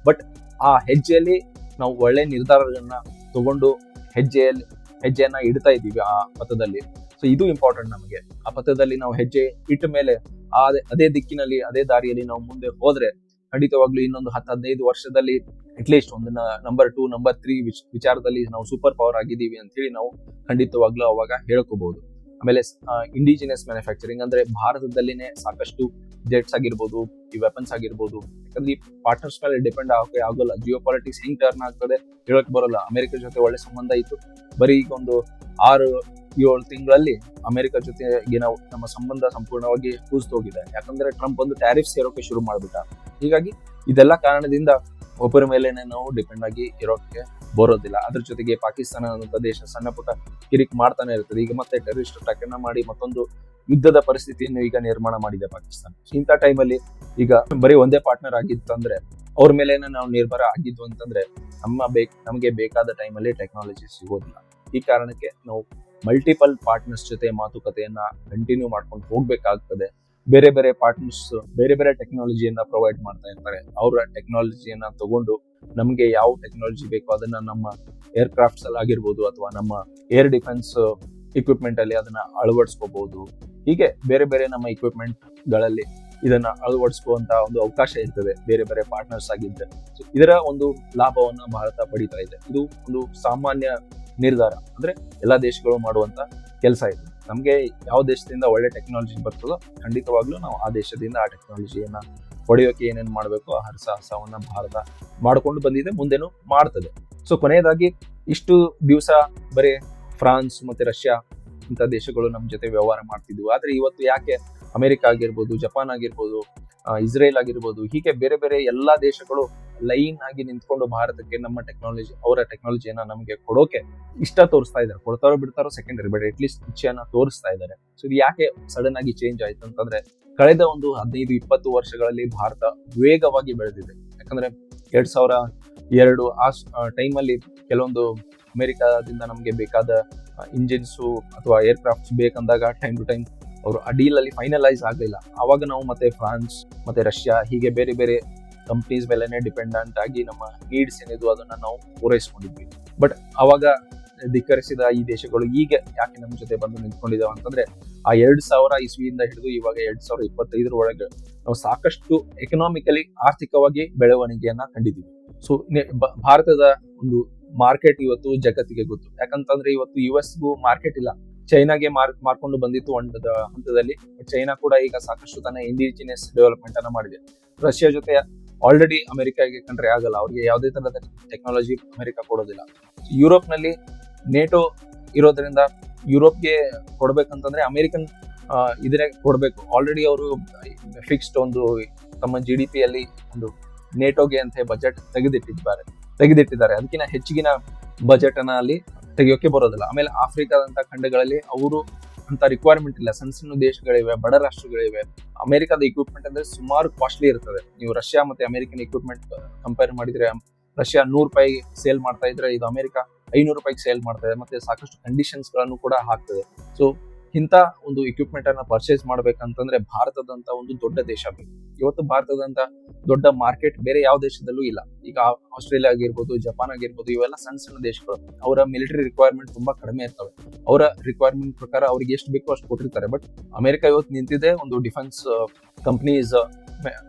ಬಟ್ ಆ ಹೆಜ್ಜೆಯಲ್ಲಿ ನಾವು ಒಳ್ಳೆ ನಿರ್ಧಾರಗಳನ್ನ ತಗೊಂಡು ಹೆಜ್ಜೆಯನ್ನ ಇಡ್ತಾ ಇದ್ದೀವಿ ಆ ಪಥದಲ್ಲಿ. ಸೊ ಇದು ಇಂಪಾರ್ಟೆಂಟ್ ನಮಗೆ. ಆ ಪಥದಲ್ಲಿ ನಾವು ಹೆಜ್ಜೆ ಇಟ್ಟ ಮೇಲೆ ಅದೇ ದಿಕ್ಕಿನಲ್ಲಿ, ಅದೇ ದಾರಿಯಲ್ಲಿ ನಾವು ಮುಂದೆ ಹೋದ್ರೆ ಖಂಡಿತವಾಗ್ಲೂ ಇನ್ನೊಂದು 10-15 ವರ್ಷದಲ್ಲಿ ಅಟ್ಲೀಸ್ಟ್ ಒಂದು ನಂಬರ್ 2, ನಂಬರ್ 3 ವಿಚಾರದಲ್ಲಿ ನಾವು ಸೂಪರ್ ಪವರ್ ಆಗಿದ್ದೀವಿ ಅಂತ ಹೇಳಿ ನಾವು ಖಂಡಿತವಾಗ್ಲೂ ಅವಾಗ ಹೇಳ್ಕೋಬಹುದು. ಆಮೇಲೆ ಇಂಡಿಜಿನಿಯಸ್ ಮ್ಯಾನುಫ್ಯಾಕ್ಚರಿಂಗ್ ಅಂದ್ರೆ ಭಾರತದಲ್ಲಿನೇ ಸಾಕಷ್ಟು ಜೆಟ್ಸ್ ಆಗಿರ್ಬೋದು, ಈ ವೆಪನ್ಸ್ ಆಗಿರ್ಬೋದು. ಯಾಕಂದ್ರೆ ಈ ಪಾರ್ಟ್ನರ್ಸ್ ಮೇಲೆ ಡಿಪೆಂಡ್ ಆಗೋಕೆ ಆಗೋಲ್ಲ. ಜಿಯೋ ಪಾಲಿಟಿಕ್ಸ್ ಹೆಂಗ್ ಟರ್ನ್ ಆಗ್ತದೆ ಹೇಳಕ್ ಬರೋಲ್ಲ. ಅಮೆರಿಕ ಜೊತೆ ಒಳ್ಳೆ ಸಂಬಂಧ ಇತ್ತು, ಬರೀ ಈಗ ಒಂದು 6-7 ತಿಂಗಳಲ್ಲಿ ಅಮೆರಿಕ ಜೊತೆಗೆ ನಮ್ಮ ಸಂಬಂಧ ಸಂಪೂರ್ಣವಾಗಿ ಕೂಸ್ತೋಗಿದೆ. ಯಾಕಂದ್ರೆ ಟ್ರಂಪ್ ಒಂದು ಟ್ಯಾರಿಫ್ ಸೇರೋಕೆ ಶುರು ಮಾಡ್ಬಿಟ್ಟ. ಹೀಗಾಗಿ ಇದೆಲ್ಲ ಕಾರಣದಿಂದ ಒಬ್ಬರ ಮೇಲೆನೆ ನಾವು ಡಿಪೆಂಡ್ ಆಗಿ ಇರೋಕೆ ಬರೋದಿಲ್ಲ. ಅದ್ರ ಜೊತೆಗೆ ಪಾಕಿಸ್ತಾನ ಅನ್ನೋ ದೇಶ ಸಣ್ಣ ಪುಟ್ಟ ಕಿರಿಕ್ ಮಾಡ್ತಾನೆ ಇರ್ತದೆ. ಈಗ ಮತ್ತೆ ಟೆರರಿಸ್ಟ್ ಅಟ್ಯಾಕ್ ಅನ್ನ ಮಾಡಿ ಮತ್ತೊಂದು ಯುದ್ಧದ ಪರಿಸ್ಥಿತಿಯನ್ನು ಈಗ ನಿರ್ಮಾಣ ಮಾಡಿದೆ ಪಾಕಿಸ್ತಾನ. ಇಂಥ ಟೈಮಲ್ಲಿ ಈಗ ಬರೀ ಒಂದೇ ಪಾರ್ಟ್ನರ್ ಆಗಿತ್ತಂದ್ರೆ, ಅವ್ರ ಮೇಲೇನೆ ನಾವು ನಿರ್ಭರ ಆಗಿದ್ವು ಅಂತಂದ್ರೆ ನಮಗೆ ಬೇಕಾದ ಟೈಮಲ್ಲಿ ಟೆಕ್ನಾಲಜಿ ಸಿಗೋದಿಲ್ಲ. ಈ ಕಾರಣಕ್ಕೆ ನಾವು ಮಲ್ಟಿಪಲ್ ಪಾರ್ಟ್ನರ್ಸ್ ಜೊತೆ ಮಾತುಕತೆಯನ್ನ ಕಂಟಿನ್ಯೂ ಮಾಡ್ಕೊಂಡು ಹೋಗ್ಬೇಕಾಗ್ತದೆ. ಬೇರೆ ಬೇರೆ ಪಾರ್ಟ್ನರ್ಸ್ ಬೇರೆ ಬೇರೆ ಟೆಕ್ನಾಲಜಿಯನ್ನ ಪ್ರೊವೈಡ್ ಮಾಡ್ತಾ ಇರ್ತಾರೆ. ಅವರ ಟೆಕ್ನಾಲಜಿಯನ್ನ ತಗೊಂಡು ನಮ್ಗೆ ಯಾವ ಟೆಕ್ನಾಲಜಿ ಬೇಕೋ ಅದನ್ನ ನಮ್ಮ ಏರ್ ಕ್ರಾಫ್ಟ್ಸ್ ಅಲ್ಲಿ ಆಗಿರ್ಬೋದು, ಅಥವಾ ನಮ್ಮ ಏರ್ ಡಿಫೆನ್ಸ್ ಇಕ್ವಿಪ್ಮೆಂಟ್ ಅಲ್ಲಿ ಅದನ್ನ ಅಳವಡಿಸ್ಕೋಬಹುದು. ಹೀಗೆ ಬೇರೆ ಬೇರೆ ನಮ್ಮ ಇಕ್ವಿಪ್ಮೆಂಟ್ ಗಳಲ್ಲಿ ಇದನ್ನ ಅಳವಡಿಸುವಂತ ಒಂದು ಅವಕಾಶ ಇರ್ತದೆ ಬೇರೆ ಬೇರೆ ಪಾರ್ಟ್ನರ್ಸ್ ಆಗಿದ್ದರೆ. ಇದರ ಒಂದು ಲಾಭವನ್ನ ಭಾರತ ಪಡಿತಾ ಇದೆ. ಇದು ಒಂದು ಸಾಮಾನ್ಯ ನಿರ್ಧಾರ, ಅಂದ್ರೆ ಎಲ್ಲಾ ದೇಶಗಳು ಮಾಡುವಂತ ಕೆಲಸ ಇದು. ನಮ್ಗೆ ಯಾವ ದೇಶದಿಂದ ಒಳ್ಳೆ ಟೆಕ್ನಾಲಜಿ ಬರ್ತದೋ ಖಂಡಿತವಾಗ್ಲೂ ನಾವು ಆ ದೇಶದಿಂದ ಆ ಟೆಕ್ನಾಲಜಿಯನ್ನ ಹೊಡೆಯೋಕೆ ಏನೇನು ಮಾಡಬೇಕು ಆ ಹರಸಾಹಸವನ್ನ ಭಾರತ ಮಾಡ್ಕೊಂಡು ಬಂದಿದೆ, ಮುಂದೆನೂ ಮಾಡ್ತದೆ. ಸೊ ಕೊನೆಯದಾಗಿ ಇಷ್ಟು ದಿವಸ ಬರೀ ಫ್ರಾನ್ಸ್ ಮತ್ತೆ ರಷ್ಯಾ ಇಂಥ ದೇಶಗಳು ನಮ್ಮ ಜೊತೆ ವ್ಯವಹಾರ ಮಾಡ್ತಿದ್ವು. ಆದ್ರೆ ಇವತ್ತು ಯಾಕೆ ಅಮೆರಿಕ ಆಗಿರ್ಬೋದು, ಜಪಾನ್ ಆಗಿರ್ಬೋದು, ಇಸ್ರೇಲ್ ಆಗಿರ್ಬೋದು, ಹೀಗೆ ಬೇರೆ ಬೇರೆ ಎಲ್ಲಾ ದೇಶಗಳು ಲೈನ್ ಆಗಿ ನಿಂತ್ಕೊಂಡು ಭಾರತಕ್ಕೆ ನಮ್ಮ ಅವರ ಟೆಕ್ನಾಲಜಿಯನ್ನ ನಮಗೆ ಕೊಡೋಕೆ ಇಷ್ಟ ತೋರಿಸ್ತಾ ಇದ್ದಾರೆ. ಕೊಡ್ತಾರೋ ಬಿಡ್ತಾರೋ ಸೆಕೆಂಡರಿ, ಬಟ್ ಅಟ್ಲೀಸ್ಟ್ ಇಚ್ಛೆಯನ್ನ ತೋರಿಸ್ತಾ ಇದ್ದಾರೆ. ಸೊ ಇದು ಯಾಕೆ ಸಡನ್ ಆಗಿ ಚೇಂಜ್ ಆಯ್ತು ಅಂತಂದ್ರೆ, ಕಳೆದ ಒಂದು 15-20 ವರ್ಷಗಳಲ್ಲಿ ಭಾರತ ವೇಗವಾಗಿ ಬೆಳೆದಿದೆ. ಯಾಕಂದ್ರೆ 2002 ಆ ಟೈಮಲ್ಲಿ ಕೆಲವೊಂದು ಅಮೆರಿಕಾದಿಂದ ನಮಗೆ ಬೇಕಾದ ಇಂಜಿನ್ಸು ಅಥವಾ ಏರ್ಕ್ರಾಫ್ಟ್ಸ್ ಬೇಕಂದಾಗ ಟೈಮ್ ಟು ಟೈಮ್ ಅವರು ಆ ಡೀಲ್ ಅಲ್ಲಿ ಫೈನಲೈಸ್ ಆಗಲಿಲ್ಲ. ಅವಾಗ ನಾವು ಮತ್ತೆ ಫ್ರಾನ್ಸ್ ಮತ್ತೆ ರಷ್ಯಾ ಹೀಗೆ ಬೇರೆ ಬೇರೆ ಕಂಪ್ನೀಸ್ ಮೇಲೆನೆ ಡಿಪೆಂಡೆಂಟ್ ಆಗಿ ನಮ್ಮ ನೀಡ್ಸ್ ಏನಿದ್ವು ಅದನ್ನ ನಾವು ಪೂರೈಸ್ಕೊಂಡಿದ್ವಿ. ಬಟ್ ಅವಾಗ ಧಿಕ್ಕರಿಸಿದ ಈ ದೇಶಗಳು ಈಗ ಯಾಕೆ ನಮ್ಮ ಜೊತೆ ಬಂದು ನಿಂತ್ಕೊಂಡಿದ್ದಾವೆ ಅಂತಂದ್ರೆ, ಆ 2000 ಇಸ್ವಿಯಿಂದ ಹಿಡಿದು ಇವಾಗ 2025 ಒಳಗೆ ನಾವು ಸಾಕಷ್ಟು ಎಕನಾಮಿಕಲಿ ಆರ್ಥಿಕವಾಗಿ ಬೆಳವಣಿಗೆಯನ್ನ ಕಂಡಿದ್ದೀವಿ. ಸೊ ಭಾರತದ ಒಂದು ಮಾರ್ಕೆಟ್ ಇವತ್ತು ಜಗತ್ತಿಗೆ ಗೊತ್ತು. ಯಾಕಂತಂದ್ರೆ ಇವತ್ತು US ಗೂ ಮಾರ್ಕೆಟ್ ಇಲ್ಲ, ಚೈನಾಗೆ ಮಾರ್ಕೊಂಡು ಬಂದಿತ್ತು ಒಂದು ಹಂತದಲ್ಲಿ. ಚೈನಾ ಕೂಡ ಈಗ ಸಾಕಷ್ಟು ತನ್ನ ಇಂಡಿಜಿನಿಯಸ್ ಡೆವಲಪ್ಮೆಂಟ್ ಅನ್ನ ಮಾಡಿದೆ. ರಷ್ಯಾ ಜೊತೆ ಆಲ್ರೆಡಿ ಅಮೆರಿಕಾಗೆ ಕಂಡ್ರೆ ಆಗಲ್ಲ, ಅವ್ರಿಗೆ ಯಾವುದೇ ತರಹದ ಟೆಕ್ನಾಲಜಿ ಅಮೆರಿಕ ಕೊಡೋದಿಲ್ಲ. ಯುರೋಪ್ ನಲ್ಲಿ ನೇಟೋ ಇರೋದ್ರಿಂದ ಯುರೋಪ್ಗೆ ಕೊಡ್ಬೇಕಂತಂದ್ರೆ ಅಮೆರಿಕನ್ ಇದನ್ನೇ ಕೊಡ್ಬೇಕು. ಆಲ್ರೆಡಿ ಅವರು ಫಿಕ್ಸ್ಡ್ ಒಂದು ತಮ್ಮ GDP ಅಲ್ಲಿ ಒಂದು ನೇಟೋಗೆ ಅಂತ ಬಜೆಟ್ ತೆಗೆದಿಟ್ಟಿದ್ದಾರೆ. ಅದಕ್ಕಿಂತ ಹೆಚ್ಚಿನ ಬಜೆಟ್ ಅನ್ನ ಅಲ್ಲಿ ತೆಗಿಯೋಕೆ ಬರೋದಿಲ್ಲ. ಆಮೇಲೆ ಆಫ್ರಿಕಾದಂತ ಖಂಡಗಳಲ್ಲಿ ಅವರು ಅಂತ ರಿಕ್ವೈರ್ಮೆಂಟ್ ಇಲ್ಲ. ಸಣ್ಣ ಸಣ್ಣ ದೇಶಗಳಿವೆ, ಬಡ ರಾಷ್ಟ್ರಗಳಿವೆ. ಅಮೆರಿಕದ ಇಕ್ವಿಪ್ಮೆಂಟ್ ಅಂದ್ರೆ ಸುಮಾರು ಕಾಸ್ಟ್ಲಿ ಇರ್ತದೆ. ನೀವು ರಷ್ಯಾ ಮತ್ತೆ ಅಮೆರಿಕನ್ ಇಕ್ವಿಪ್ಮೆಂಟ್ ಕಂಪೇರ್ ಮಾಡಿದ್ರೆ, ರಷ್ಯಾ ₹100 ಸೇಲ್ ಮಾಡ್ತಾ ಇದ್ರೆ ಇದು ಅಮೆರಿಕ ₹500 ಸೇಲ್ ಮಾಡ್ತಾ ಇದೆ. ಮತ್ತೆ ಸಾಕಷ್ಟು ಕಂಡೀಷನ್ಸ್ ಗಳನ್ನು ಕೂಡ ಹಾಕ್ತದೆ. ಸೊ ಇಂಥ ಒಂದು ಇಕ್ವಿಪ್ಮೆಂಟ್ ಅನ್ನ ಪರ್ಚೇಸ್ ಮಾಡ್ಬೇಕಂತಂದ್ರೆ ಭಾರತದಂತ ಒಂದು ದೊಡ್ಡ ದೇಶ ಬೇಕು. ಇವತ್ತು ಭಾರತದಂತ ದೊಡ್ಡ ಮಾರ್ಕೆಟ್ ಬೇರೆ ಯಾವ ದೇಶದಲ್ಲೂ ಇಲ್ಲ. ಈಗ ಆಸ್ಟ್ರೇಲಿಯಾ ಆಗಿರ್ಬೋದು, ಜಪಾನ್ ಆಗಿರ್ಬೋದು, ಇವೆಲ್ಲ ಸಣ್ಣ ಸಣ್ಣ ದೇಶಗಳು. ಅವರ ಮಿಲಿಟರಿ ರಿಕ್ವೈರ್ಮೆಂಟ್ ತುಂಬಾ ಕಡಿಮೆ ಇರ್ತವೆ. ಅವರ ರಿಕ್ವೈರ್ಮೆಂಟ್ ಪ್ರಕಾರ ಅವ್ರಿಗೆ ಎಷ್ಟು ಬೇಕೋ ಅಷ್ಟು ಕೊಟ್ಟಿರ್ತಾರೆ. ಬಟ್ ಅಮೆರಿಕ ಇವತ್ತು ನಿಂತಿದೆ ಒಂದು ಡಿಫೆನ್ಸ್ ಕಂಪನೀಸ್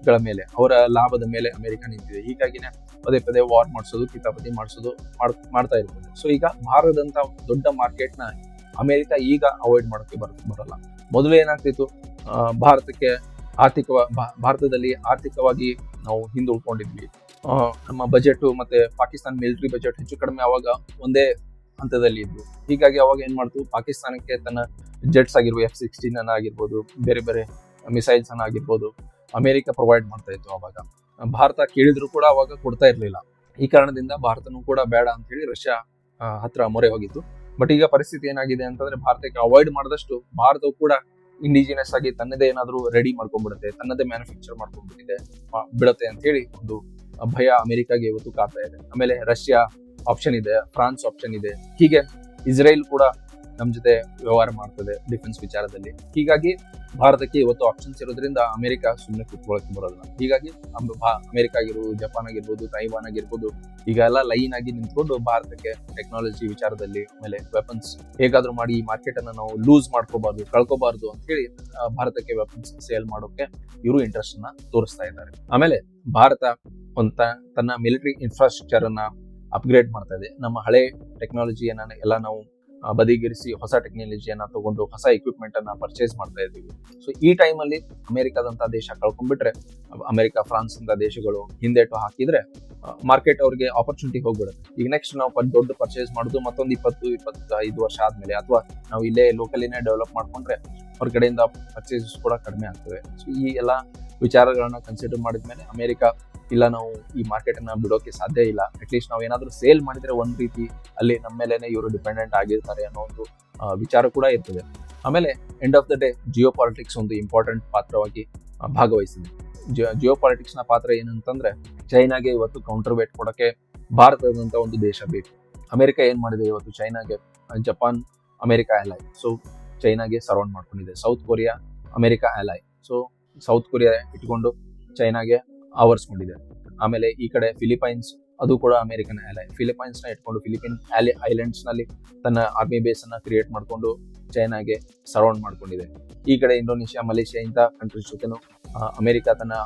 ಗಳ ಮೇಲೆ, ಅವರ ಲಾಭದ ಮೇಲೆ ಅಮೆರಿಕ ನಿಂತಿದೆ. ಹೀಗಾಗಿನೇ ಪದೇ ಪದೇ ವಾರ್ ಮಾಡಿಸೋದು, ಕಿತಾಪತಿ ಮಾಡಿಸೋದು ಮಾಡ್ತಾ ಇರ್ತದೆ. ಸೊ ಈಗ ಭಾರತದಂತ ದೊಡ್ಡ ಮಾರ್ಕೆಟ್ ನ ಅಮೆರಿಕ ಈಗ ಅವಾಯ್ಡ್ ಮಾಡೋಕೆ ಬರಲ್ಲ. ಮೊದಲು ಏನಾಗ್ತಿತ್ತು, ಭಾರತದಲ್ಲಿ ಆರ್ಥಿಕವಾಗಿ ನಾವು ಹಿಂದುಳ್ಕೊಂಡಿದ್ವಿ. ನಮ್ಮ ಬಜೆಟ್ ಮತ್ತೆ ಪಾಕಿಸ್ತಾನ ಮಿಲಿಟರಿ ಬಜೆಟ್ ಹೆಚ್ಚು ಕಡಿಮೆ ಅವಾಗ ಒಂದೇ ಹಂತದಲ್ಲಿ ಇದ್ವು. ಹೀಗಾಗಿ ಅವಾಗ ಏನ್ ಮಾಡ್ತು, ಪಾಕಿಸ್ತಾನಕ್ಕೆ ತನ್ನ ಜೆಟ್ಸ್ ಆಗಿರ್ಬೋದು, F-16 ಆಗಿರ್ಬೋದು, ಬೇರೆ ಬೇರೆ ಮಿಸೈಲ್ಸ್ ಅನ್ನ ಆಗಿರ್ಬೋದು ಅಮೆರಿಕ ಪ್ರೊವೈಡ್ ಮಾಡ್ತಾ ಇತ್ತು. ಅವಾಗ ಭಾರತ ಕೇಳಿದ್ರು ಕೂಡ ಅವಾಗ ಕೊಡ್ತಾ ಇರ್ಲಿಲ್ಲ. ಈ ಕಾರಣದಿಂದ ಭಾರತನೂ ಕೂಡ ಬೇಡ ಅಂತ ಹೇಳಿ ರಷ್ಯಾ ಹತ್ರ ಮೊರೆ ಹೋಗಿತ್ತು. ಬಟ್ ಈಗ ಪರಿಸ್ಥಿತಿ ಏನಾಗಿದೆ ಅಂತಂದ್ರೆ, ಭಾರತಕ್ಕೆ ಅವಾಯ್ಡ್ ಮಾಡಿದಷ್ಟು ಭಾರತವು ಕೂಡ ಇಂಡಿಜಿನಿಯಸ್ ಆಗಿ ತನ್ನದೇ ಏನಾದ್ರು ರೆಡಿ ಮಾಡ್ಕೊಂಡ್ಬಿಡುತ್ತೆ, ತನ್ನದೇ ಮ್ಯಾನುಫ್ಯಾಕ್ಚರ್ ಬಿಡುತ್ತೆ ಅಂತ ಹೇಳಿ ಒಂದು ಭಯ ಅಮೆರಿಕಾಗೆ ಇವತ್ತು ಕಾಡ್ತಾ ಇದೆ. ಆಮೇಲೆ ರಷ್ಯಾ ಆಪ್ಷನ್ ಇದೆ, ಫ್ರಾನ್ಸ್ ಆಪ್ಷನ್ ಇದೆ, ಹೀಗೆ ಇಸ್ರೇಲ್ ಕೂಡ ನಮ್ ಜೊತೆ ವ್ಯವಹಾರ ಮಾಡ್ತದೆ ಡಿಫೆನ್ಸ್ ವಿಚಾರದಲ್ಲಿ. ಹೀಗಾಗಿ ಭಾರತಕ್ಕೆ ಇವತ್ತು ಆಪ್ಷನ್ಸ್ ಇರೋದ್ರಿಂದ ಅಮೆರಿಕ ಸುಮ್ಮನೆ ಕೂತ್ಕೊಳ್ಳಕ್ಕೆ ಬರೋದಿಲ್ಲ. ಹೀಗಾಗಿ ಅಮೆರಿಕ ಆಗಿರ್ಬೋದು, ಜಪಾನ್ ಆಗಿರ್ಬೋದು, ತೈವಾನ್ ಆಗಿರ್ಬೋದು, ಈಗ ಎಲ್ಲ ಲೈನ್ ಆಗಿ ನಿಂತ್ಕೊಂಡು ಭಾರತಕ್ಕೆ ಟೆಕ್ನಾಲಜಿ ವಿಚಾರದಲ್ಲಿ, ಆಮೇಲೆ ವೆಪನ್ಸ್ ಹೇಗಾದ್ರೂ ಮಾಡಿ ಈ ಮಾರ್ಕೆಟ್ ಅನ್ನ ನಾವು ಲೂಸ್ ಕಳ್ಕೋಬಾರ್ದು ಅಂತ ಹೇಳಿ ಭಾರತಕ್ಕೆ ವೆಪನ್ಸ್ ಸೇಲ್ ಮಾಡೋಕೆ ಇವರು ಇಂಟ್ರೆಸ್ಟ್ ಅನ್ನ ತೋರಿಸ್ತಾ ಇದ್ದಾರೆ. ಆಮೇಲೆ ಭಾರತ ತನ್ನ ಮಿಲಿಟರಿ ಇನ್ಫ್ರಾಸ್ಟ್ರಕ್ಚರ್ ಅನ್ನ ಅಪ್ಗ್ರೇಡ್ ಮಾಡ್ತಾ ಇದೆ. ನಮ್ಮ ಹಳೆ ಟೆಕ್ನಾಲಜಿಯನ್ನ ಎಲ್ಲ ನಾವು ಬದಿಗಿರಿಸಿ ಹೊಸ ಟೆಕ್ನಾಲಜಿಯನ್ನ ತಗೊಂಡು ಹೊಸ ಇಕ್ವಿಪ್ಮೆಂಟ್ ಅನ್ನ ಪರ್ಚೇಸ್ ಮಾಡ್ತಾ ಇದ್ದೀವಿ. ಸೊ ಈ ಟೈಮ್ ಅಲ್ಲಿ ಅಮೆರಿಕದಂತ ದೇಶ ಕಳ್ಕೊಂಡ್ಬಿಟ್ರೆ, ಅಮೆರಿಕ, ಫ್ರಾನ್ಸ್ ಅಂತ ದೇಶಗಳು ಹಿಂದೇಟು ಹಾಕಿದ್ರೆ ಮಾರ್ಕೆಟ್ ಅವ್ರಿಗೆ ಆಪರ್ಚುನಿಟಿ ಹೋಗ್ಬಿಡುತ್ತೆ. ಈಗ ನೆಕ್ಸ್ಟ್ ನಾವು ದೊಡ್ಡ ಪರ್ಚೇಸ್ ಮಾಡೋದು ಮತ್ತೊಂದು 20-25 ವರ್ಷ ಆದ್ಮೇಲೆ, ಅಥವಾ ನಾವು ಇಲ್ಲೇ ಲೋಕಲಿನೇ ಡೆವಲಪ್ ಮಾಡ್ಕೊಂಡ್ರೆ ಅವ್ರ ಕಡೆಯಿಂದ ಪರ್ಚೇಸಸ್ ಕೂಡ ಕಡಿಮೆ ಆಗ್ತವೆ. ಸೊ ಈ ಎಲ್ಲ ವಿಚಾರಗಳನ್ನ ಕನ್ಸಿಡರ್ ಮಾಡಿದ್ಮೇಲೆ ಅಮೆರಿಕ ಇಲ್ಲ, ನಾವು ಈ ಮಾರ್ಕೆಟ್ ಅನ್ನ ಬಿಡೋಕೆ ಸಾಧ್ಯ ಇಲ್ಲ, ಅಟ್ಲೀಸ್ಟ್ ನಾವು ಏನಾದ್ರೂ ಸೇಲ್ ಮಾಡಿದ್ರೆ ಒಂದ್ ರೀತಿ ಅಲ್ಲಿ ನಮ್ಮ ಮೇಲೆನೆ ಇವರು ಡಿಪೆಂಡೆಂಟ್ ಆಗಿರ್ತಾರೆ ಅನ್ನೋ ಒಂದು ವಿಚಾರ ಕೂಡ ಇರ್ತದೆ. ಆಮೇಲೆ end of the day Jio politics ಒಂದು ಇಂಪಾರ್ಟೆಂಟ್ ಪಾತ್ರವಾಗಿ ಭಾಗವಹಿಸಿದೆ. ಜಿಯೋ ಪಾಲಿಟಿಕ್ಸ್ ನ ಪಾತ್ರ ಏನಂತಂದ್ರೆ, ಚೈನಾಗೆ ಇವತ್ತು ಕೌಂಟರ್ ವೇಟ್ ಕೊಡಕ್ಕೆ ಭಾರತದಂತ ಒಂದು ದೇಶ ಬೇಕು. ಅಮೆರಿಕ ಏನ್ ಮಾಡಿದೆ ಇವತ್ತು ಚೈನಾಗೆ, ಜಪಾನ್ ಅಮೆರಿಕ ಅಲೈ, ಸೊ ಚೈನಾಗೆ ಸರೌಂಡ್ ಮಾಡ್ಕೊಂಡಿದೆ. South Korea America ally, so South Korea ಇಟ್ಕೊಂಡು ಚೈನಾಗೆ ಆವರಿಸ್ಕೊಂಡಿದೆ. ಆಮೇಲೆ ಈ ಕಡೆ ಫಿಲಿಪೈನ್ಸ್, ಅದು ಕೂಡ ಅಮೆರಿಕನ್ ಅಲೈ. ಫಿಲಿಪೈನ್ಸ್ ನ ಇಟ್ಕೊಂಡು ಫಿಲಿಪೈನ್ ಐಲ್ಯಾಂಡ್ಸ್ ನಲ್ಲಿ ತನ್ನ ಆರ್ಮಿ ಬೇಸ್ ಅನ್ನ ಕ್ರಿಯೇಟ್ ಮಾಡ್ಕೊಂಡು ಚೈನಾಗೆ ಸರೌಂಡ್ ಮಾಡ್ಕೊಂಡಿದೆ. ಈ ಕಡೆ ಇಂಡೋನೇಷಿಯಾ, ಮಲೇಷಿಯಾ ಇಂಥ ಕಂಟ್ರೀಸ್ ಜೊತೆನೂ ಅಮೆರಿಕ ತನ್ನ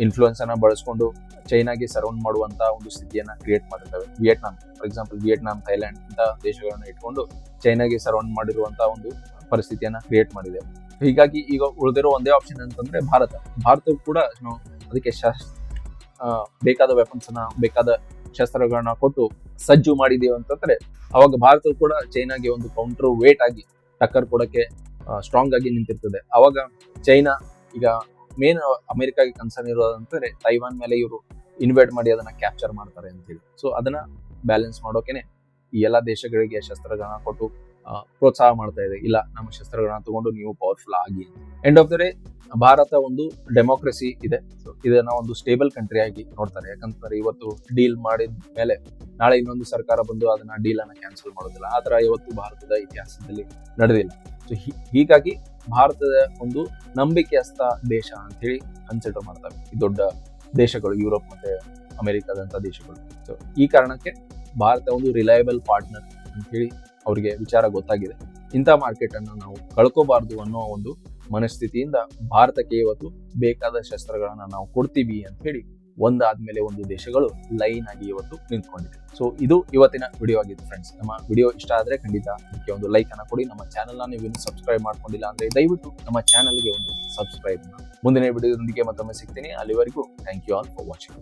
ಇನ್ಫ್ಲೂಯೆನ್ಸ್ ಅನ್ನ ಬಳಸ್ಕೊಂಡು ಚೈನಾಗೆ ಸರೌಂಡ್ ಮಾಡುವಂತ ಒಂದು ಸ್ಥಿತಿಯನ್ನ ಕ್ರಿಯೇಟ್ ಮಾಡಿರ್ತವೆ. Vietnam, for example Vietnam, Thailand ಇಂಥ ದೇಶಗಳನ್ನ ಇಟ್ಕೊಂಡು ಚೈನಾಗೆ ಸರೌಂಡ್ ಮಾಡಿರುವಂತಹ ಒಂದು ಪರಿಸ್ಥಿತಿಯನ್ನ ಕ್ರಿಯೇಟ್ ಮಾಡಿದೆ. ಹೀಗಾಗಿ ಈಗ ಉಳಿದಿರೋ ಒಂದೇ ಆಪ್ಷನ್ ಅಂತಂದ್ರೆ ಭಾರತವು ಕೂಡ ಅದಕ್ಕೆ ಬೇಕಾದ ವೆಪನ್ಸ್ ಅನ್ನ ಬೇಕಾದ ಶಸ್ತ್ರಗಳನ್ನ ಕೊಟ್ಟು ಸಜ್ಜು ಮಾಡಿದೀವಿ ಅಂತಂದ್ರೆ ಅವಾಗ ಭಾರತ ಕೂಡ ಚೈನಾಗೆ ಒಂದು ಕೌಂಟರ್ ವೇಟ್ ಆಗಿ ಟಕ್ಕರ್ ಕೊಡಕ್ಕೆ ಸ್ಟ್ರಾಂಗ್ ಆಗಿ ನಿಂತಿರ್ತದೆ. ಅವಾಗ ಚೈನಾ ಈಗ ಮೇನ್ ಅಮೆರಿಕಾಗೆ ಕನ್ಸರ್ನ್ ಇರೋದಂತಂದ್ರೆ ತೈವಾನ್ ಮೇಲೆ ಇವರು ಇನ್ವೇಡ್ ಮಾಡಿ ಅದನ್ನ ಕ್ಯಾಪ್ಚರ್ ಮಾಡ್ತಾರೆ ಅಂತ ಹೇಳಿ. ಸೊ ಅದನ್ನ ಬ್ಯಾಲೆನ್ಸ್ ಮಾಡೋಕೆನೆ ಈ ಎಲ್ಲಾ ದೇಶಗಳಿಗೆ ಶಸ್ತ್ರಗಳನ್ನ ಕೊಟ್ಟು ಪ್ರೋತ್ಸಾಹ ಮಾಡ್ತಾ ಇದೆ. ಇಲ್ಲ, ನಮ್ಮ ಶಸ್ತ್ರಗಳನ್ನ ತಗೊಂಡು ನೀವು ಪವರ್ಫುಲ್ ಆಗಿ. End of the day Bharat ಒಂದು ಡೆಮೋಕ್ರಸಿ ಇದೆ. ಸೊ ಇದನ್ನ ಒಂದು ಸ್ಟೇಬಲ್ ಕಂಟ್ರಿ ಆಗಿ ನೋಡ್ತಾರೆ. ಯಾಕಂತಂದ್ರೆ ಇವತ್ತು ಡೀಲ್ ಮಾಡಿದ ಮೇಲೆ ನಾಳೆ ಇನ್ನೊಂದು ಸರ್ಕಾರ ಬಂದು ಅದನ್ನ ಡೀಲ್ ಅನ್ನ ಕ್ಯಾನ್ಸಲ್ ಮಾಡೋದಿಲ್ಲ. ಆ ತರ ಇವತ್ತು ಭಾರತದ ಇತಿಹಾಸದಲ್ಲಿ ನಡೆದಿಲ್ಲ. ಸೊ ಹೀಗಾಗಿ ಭಾರತದ ಒಂದು ನಂಬಿಕೆಯಸ್ಥ ದೇಶ ಅಂತ ಹೇಳಿ ಕನ್ಸಿಡರ್ ಮಾಡ್ತಾರೆ ಈ ದೊಡ್ಡ ದೇಶಗಳು, ಯುರೋಪ್ ಮತ್ತೆ ಅಮೆರಿಕಾದಂತ ದೇಶಗಳು. ಸೊ ಈ ಕಾರಣಕ್ಕೆ ಭಾರತ ಒಂದು ರಿಲಯಬಲ್ ಪಾರ್ಟ್ನರ್ ಅಂತ ಹೇಳಿ ಅವರಿಗೆ ವಿಚಾರ ಗೊತ್ತಾಗಿದೆ. ಇಂಥ ಮಾರ್ಕೆಟ್ ಅನ್ನು ನಾವು ಕಳ್ಕೋಬಾರ್ದು ಅನ್ನೋ ಒಂದು ಮನಸ್ಥಿತಿಯಿಂದ ಭಾರತಕ್ಕೆ ಇವತ್ತು ಬೇಕಾದ ಶಸ್ತ್ರಗಳನ್ನ ನಾವು ಕೊಡ್ತೀವಿ ಅಂತ ಹೇಳಿ ಒಂದಾದ್ಮೇಲೆ ಒಂದು ದೇಶಗಳು ಲೈನ್ ಆಗಿ ಇವತ್ತು ನಿಂತ್ಕೊಂಡಿದೆ. ಸೊ ಇದು ಇವತ್ತಿನ ವಿಡಿಯೋ ಆಗಿತ್ತು ಫ್ರೆಂಡ್ಸ್. ನಮ್ಮ ವಿಡಿಯೋ ಇಷ್ಟ ಆದ್ರೆ ಖಂಡಿತ ಅದಕ್ಕೆ ಒಂದು ಲೈಕ್ ಅನ್ನ ಕೊಡಿ. ನಮ್ಮ ಚಾನೆಲ್ನ ನೀವು ಇನ್ನೂ ಸಬ್ಸ್ಕ್ರೈಬ್ ಮಾಡ್ಕೊಂಡಿಲ್ಲ ಅಂದ್ರೆ ದಯವಿಟ್ಟು ನಮ್ಮ ಚಾನೆಲ್ಗೆ ಒಂದು ಸಬ್ಸ್ಕ್ರೈಬ್. ಮುಂದಿನ ವಿಡಿಯೋದೊಂದಿಗೆ ಮತ್ತೊಮ್ಮೆ ಸಿಗ್ತೀನಿ. ಅಲ್ಲಿವರೆಗೂ thank you all for watching.